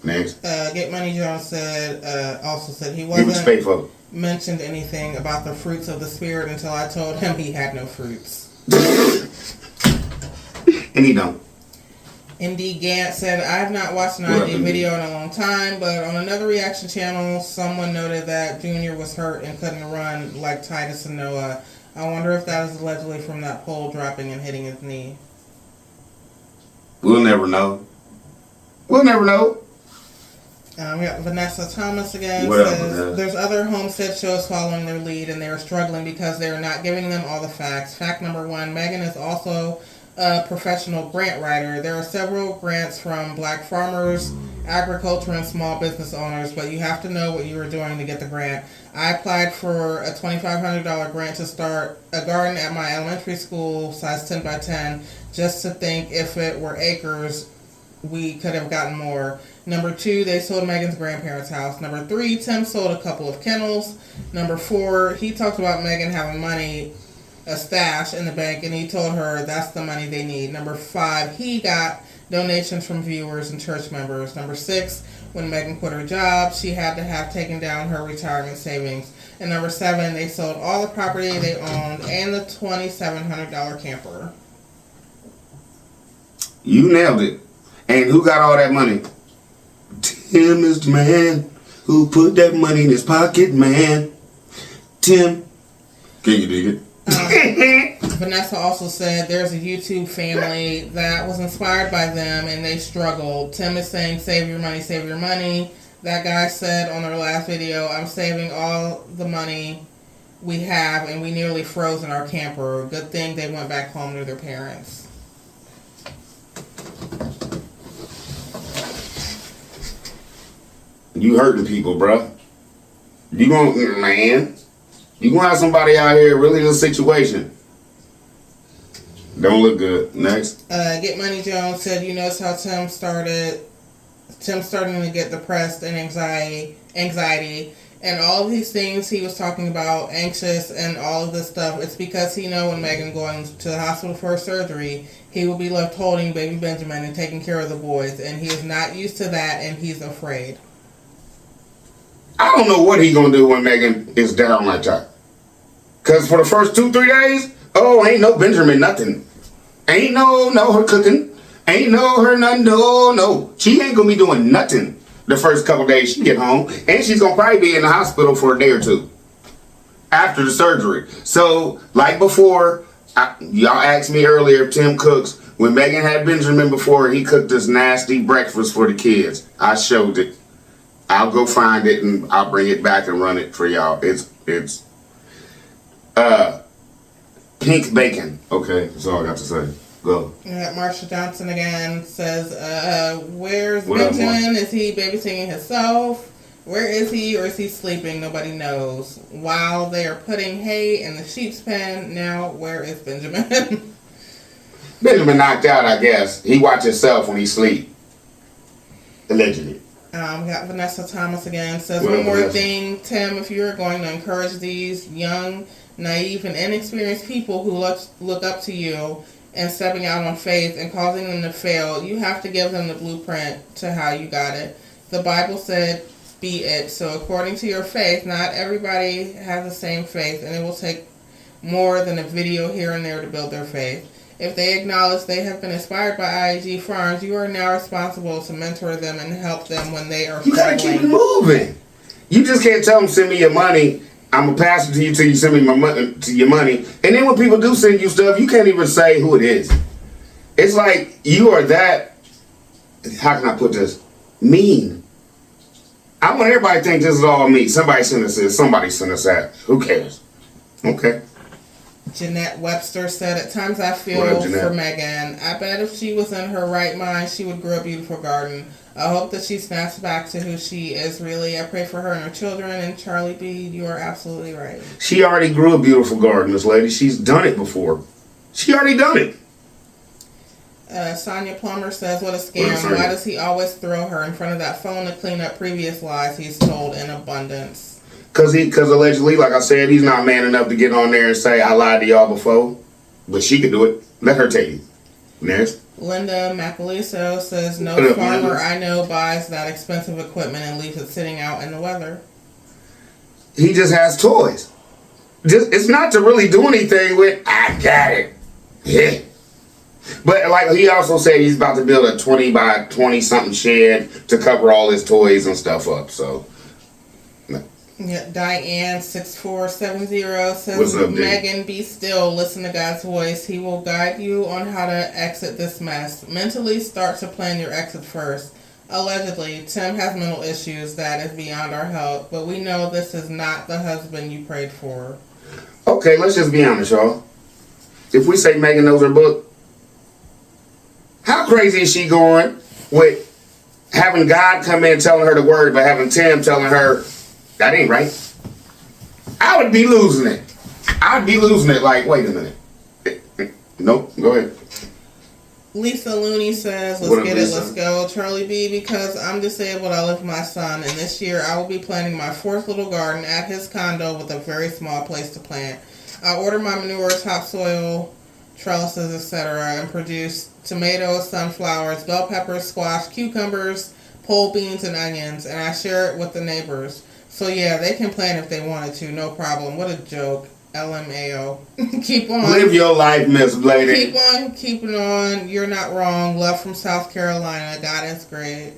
B: Next.
C: Get Money Jones said, also said he
B: Give it
C: wasn't
B: space for.
C: mentioned anything about the fruits of the spirit until I told him he had no fruits.
B: And he don't.
C: MD Gant said, I have not watched an
B: What up,
C: ID
B: MD?
C: video in a long time, but on another reaction channel, someone noted that Junior was hurt and couldn't run like Titus and Noah. I wonder if that is allegedly from that pole dropping and hitting his knee.
B: We'll never know. We'll never know.
C: We got Vanessa Thomas again.
B: What up,
C: Says,
B: Vanessa?
C: there's other homestead shows following their lead, and they are struggling because they are not giving them all the facts. Fact number one, Megan is also a professional grant writer. There are several grants from black farmers agriculture and small business owners, but you have to know what you are doing to get the grant. I applied for a $2,500 grant to start a garden at my elementary school, size 10 by 10, just to think if it were acres, we could have gotten more. Number 2, they sold Megan's grandparents' house. Number 3, Tim sold a couple of kennels. Number 4, he talked about Megan having money, a stash in the bank, and he told her that's the money they need. Number 5, he got donations from viewers and church members. Number 6, when Megan quit her job, she had to have taken down her retirement savings. And number 7, they sold all the property they owned and the $2,700 camper.
B: You nailed it. And who got all that money? Tim is the man who put that money in his pocket, man. Tim. Can you dig it?
C: Vanessa also said there's a YouTube family that was inspired by them and they struggled. Tim is saying, save your money, save your money. That guy said on their last video, I'm saving all the money we have and we nearly froze in our camper. Good thing they went back home to their parents.
B: You hurting people, bruh. You gonna have somebody out here really in a situation. Don't look good. Next.
C: Get Money Jones said, you notice how Tim starting to get depressed and anxiety, and all of these things he was talking about, anxious and all of this stuff. It's because he know when Megan going to the hospital for her surgery, he will be left holding baby Benjamin and taking care of the boys, and he is not used to that, and he's afraid.
B: I don't know what he gonna do when Megan is down like that. Cause for the first 2-3 days, ain't no Benjamin nothing. Ain't no her cooking. Ain't no her nothing. No. She ain't gonna be doing nothing the first couple days she get home. And she's gonna probably be in the hospital for a day or two after the surgery. So, like before, y'all asked me earlier if Tim cooks. When Megan had Benjamin before, he cooked this nasty breakfast for the kids. I showed it. I'll go find it and I'll bring it back and run it for y'all. It's pink bacon. Okay, that's all I got to say. Go.
C: Marsha Johnson again says, where's
B: What up,
C: Benjamin? Is he babysitting himself? Where is he, or is he sleeping? Nobody knows. While they are putting hay in the sheep's pen, now where is Benjamin?
B: Benjamin knocked out, I guess. He watch himself when he sleep. Allegedly.
C: We got Vanessa Thomas again. Says,
B: What
C: one
B: up,
C: more
B: Vanessa?
C: thing, Tim, if you're going to encourage these young, naive, and inexperienced people who look up to you and stepping out on faith and causing them to fail, you have to give them the blueprint to how you got it. The Bible said, be it. So according to your faith, not everybody has the same faith, and it will take more than a video here and there to build their faith. If they acknowledge they have been inspired by IAG Farms, you are now responsible to mentor them and help them when they are
B: You gotta keep it
C: struggling.
B: moving. You just can't tell them send me your money. I'm gonna pass it to you till you send me your money. And then when people do send you stuff, you can't even say who it is. It's like you are that. How can I put this? Mean. I want everybody to think this is all me. Somebody sent us this. Somebody sent us that. Who cares? Okay.
C: Jeanette Webster said, at times I
B: What
C: feel
B: up, Jeanette?
C: for Megan. I bet if she was in her right mind, she would grow a beautiful garden. I hope that she snaps back to who she is really. I pray for her and her children. And Charlie B, you are absolutely right.
B: She already grew a beautiful garden, this lady. She's done it before. She already done it.
C: Sonia Plummer says, what a
B: What
C: scam.
B: up, Sonia?
C: Why does he always throw her in front of that phone to clean up previous lies he's told in abundance?
B: Cause allegedly, like I said, he's not man enough to get on there and say I lied to y'all before. But she could do it. Let her tell you. Next.
C: Linda Macaliso says, no
B: What up,
C: farmer
B: Linda?
C: I know buys that expensive equipment and leaves it sitting out in the weather.
B: He just has toys. It's not to really do anything with. I got it. Yeah. But like he also said, he's about to build a 20 by 20 something shed to cover all his toys and stuff up. So.
C: Yeah, Diane6470 says,
B: What's up, Dave?
C: Megan, be still. Listen to God's voice. He will guide you on how to exit this mess. Mentally start to plan your exit first. Allegedly, Tim has mental issues that is beyond our help, but we know this is not the husband you prayed for.
B: Okay, let's just be honest, y'all. If we say Megan knows her book, how crazy is she going with having God come in telling her the word, but having Tim telling her that ain't right. I would be losing it. I'd be losing it. Like, wait a minute. Nope. Go ahead.
C: Lisa Looney says,
B: What
C: let's
B: up,
C: get
B: Lisa?
C: it, let's go. Charlie B, because I'm disabled, I live with my son, and this year I will be planting my fourth little garden at his condo with a very small place to plant. I order my manures, topsoil, trellises, etc., and produce tomatoes, sunflowers, bell peppers, squash, cucumbers, pole beans, and onions, and I share it with the neighbors. So yeah, they can plant if they wanted to, no problem. What a joke. LMAO. Keep on.
B: Live your life, Miss Lady.
C: Keep on keeping on. You're not wrong. Love from South Carolina. God is great.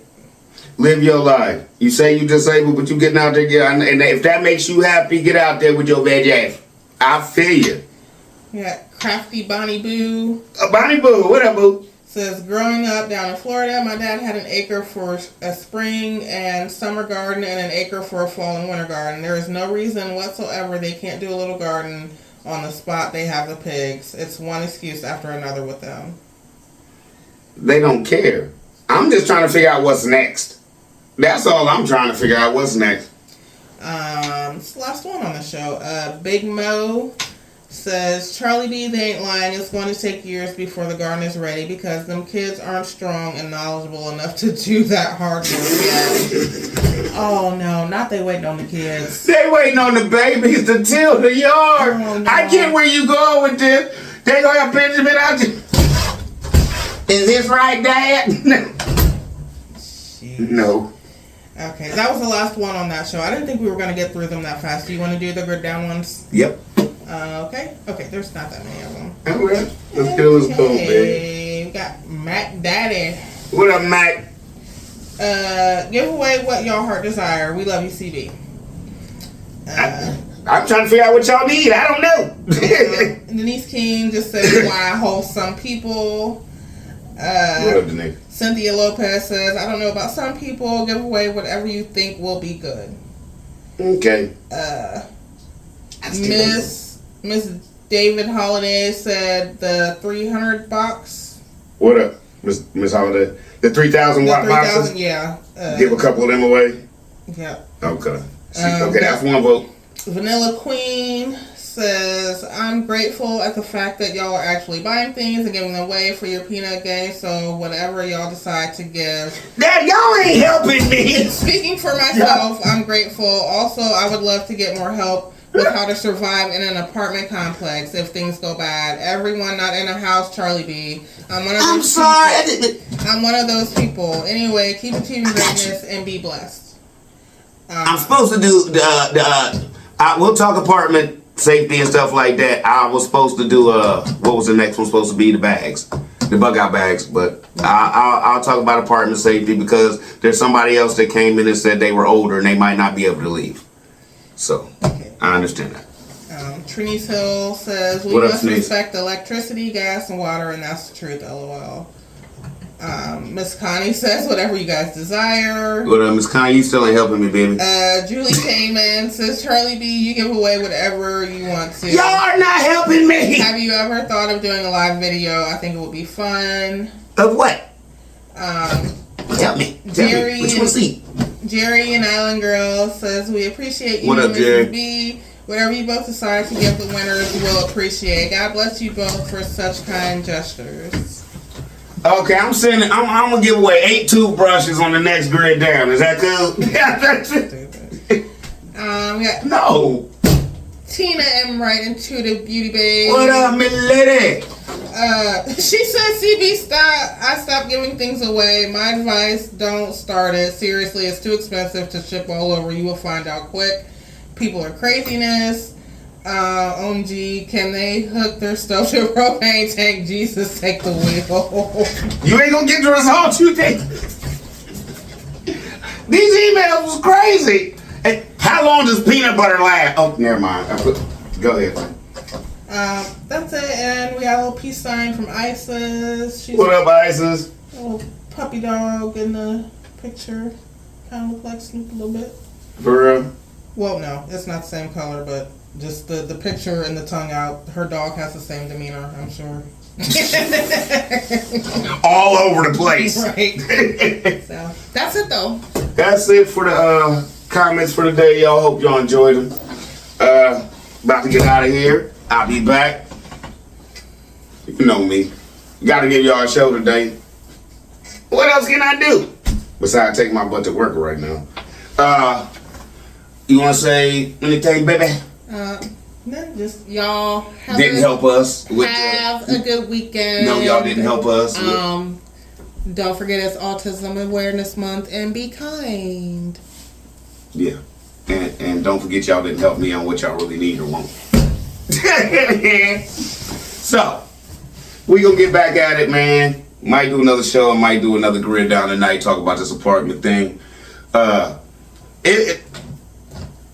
B: Live your life. You say you disabled, but you getting out there, and if that makes you happy, get out there with your veg ass. I feel you.
C: Yeah, Crafty Bonnie Boo
B: Bonnie Boo, what up, Boo?
C: says, growing up down in Florida, my dad had an acre for a spring and summer garden and an acre for a fall and winter garden. There is no reason whatsoever they can't do a little garden on the spot they have the pigs. It's one excuse after another with them.
B: They don't care. I'm just trying to figure out what's next. That's all I'm trying to figure out. What's next?
C: It's the last one on the show. Big Mo says, Charlie B, they ain't lying. It's going to take years before the garden is ready because them kids aren't strong and knowledgeable enough to do that hard work yet. Oh no, not they waiting on the kids.
B: They waiting on the babies to till the yard.
C: Oh, no.
B: I get where you going with this. They gonna have Benjamin out there. Is this right, Dad?
C: Jeez.
B: No.
C: Okay, that was the last one on that show. I didn't think we were going to get through them that fast. Do you want to do the grid down ones?
B: Yep.
C: Okay, there's not that many of them.
B: All right. Let's get this cool, baby.
C: Okay, we got Mac Daddy.
B: What up, Mac?
C: Give away what y'all heart desire. We love you, CB.
B: I'm trying to figure out what y'all need. I don't know.
C: Denise King just said why wholesome people.
B: What up, Denise?
C: Cynthia Lopez says, I don't know about some people. Give away whatever you think will be good.
B: Okay.
C: Miss David Holiday said the 300 box.
B: What up, Miss Holiday? The 3,000 watt
C: 3,000,
B: boxes?
C: yeah.
B: Give a couple of them away?
C: Yeah.
B: Okay. Okay, that's one vote.
C: Vanilla Queen says, I'm grateful at the fact that y'all are actually buying things and giving them away for your peanut game, so whatever y'all decide to give.
B: Dad, y'all ain't helping me.
C: Speaking for myself, I'm grateful. Also, I would love to get more help with how to survive in an apartment complex if things go bad. Everyone not in a house, Charlie B. I'm one of those I'm one of those people. Anyway, keep achieving greatness and be blessed.
B: I'm supposed to do we'll talk apartment safety and stuff like that. I was supposed to do what was the next one supposed to be? The bags, the bug out bags. But I'll talk about apartment safety because there's somebody else that came in and said they were older and they might not be able to leave. So I understand that.
C: Trinice Hill says, we must respect electricity, gas, and water, and that's the truth, LOL. Miss Connie says, whatever you guys desire.
B: What up, Miss Connie? You still ain't helping me, baby.
C: Julie Kamen says, Charlie B, you give away whatever you want to.
B: Y'all are not helping me.
C: Have you ever thought of doing a live video? I think it would be fun.
B: Of what?
C: Tell
B: me.
C: Jerry
B: Which one's he?
C: Jerry and Island Girl says, we appreciate you,
B: what up,
C: Mrs.
B: Jerry?
C: B. Whatever you both decide to give the winners, we'll appreciate. God bless you both for such kind gestures.
B: Okay, I'm gonna give away 8 toothbrushes on the next grid down. Is that cool?
C: We got
B: No.
C: Tina M. right into the beauty babe.
B: What up, Miss Lady?
C: She said, CB, stop. I stopped giving things away. My advice, don't start it. Seriously, it's too expensive to ship all over. You will find out quick. People are craziness. OMG, can they hook their stove to a propane tank? Jesus, take the wheel.
B: You ain't gonna get the results you think. These emails was crazy. Hey, how long does peanut butter last? Oh, never mind. Go ahead.
C: That's it, and we got a little peace sign from Isis. She's
B: What up, Isis?
C: a little puppy dog in the picture. Kind of look like Snoop a little bit.
B: For real?
C: Well, no, it's not the same color, but just the picture and the tongue out. Her dog has the same demeanor, I'm sure.
B: All over the place.
C: Right. So that's it though.
B: That's it for the comments for the day, y'all. Hope y'all enjoyed them. About to get out of here. I'll be back. You know me. Gotta give y'all a show today. What else can I do? Besides take my butt to work right now. You wanna say anything, baby?
C: No, just y'all have
B: Didn't help us with
C: have a good weekend.
B: No, y'all didn't help us.
C: Don't forget it's Autism Awareness Month and be kind.
B: Yeah. And don't forget y'all didn't help me on what y'all really need or want. So, we gonna get back at it, man. Might do another show, might do another grid down tonight, talk about this apartment thing.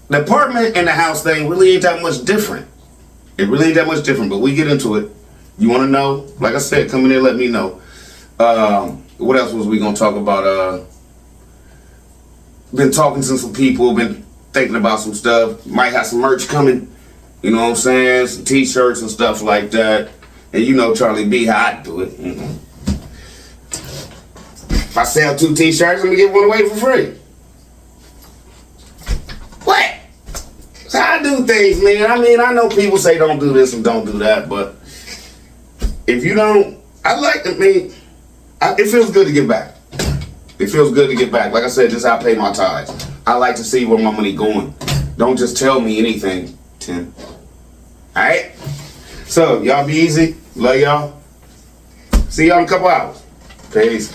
B: The apartment and the house thing really ain't that much different. It really ain't that much different, but we get into it. You wanna know? Like I said, come in there, let me know. What else was we gonna talk about? Been talking to some people, been thinking about some stuff. Might have some merch coming. You know what I'm saying? Some t-shirts and stuff like that. And you know Charlie B, how I do it. Mm-hmm. If I sell 2 t-shirts, I'm gonna give one away for free. What? That's how I do things, man. I mean, I know people say don't do this and don't do that, but if you don't, it feels good to get back. It feels good to get back. Like I said, this is how I pay my tithes. I like to see where my money going. Don't just tell me anything, Tim. Alright? So, y'all be easy. Love y'all. See y'all in a couple hours. Peace.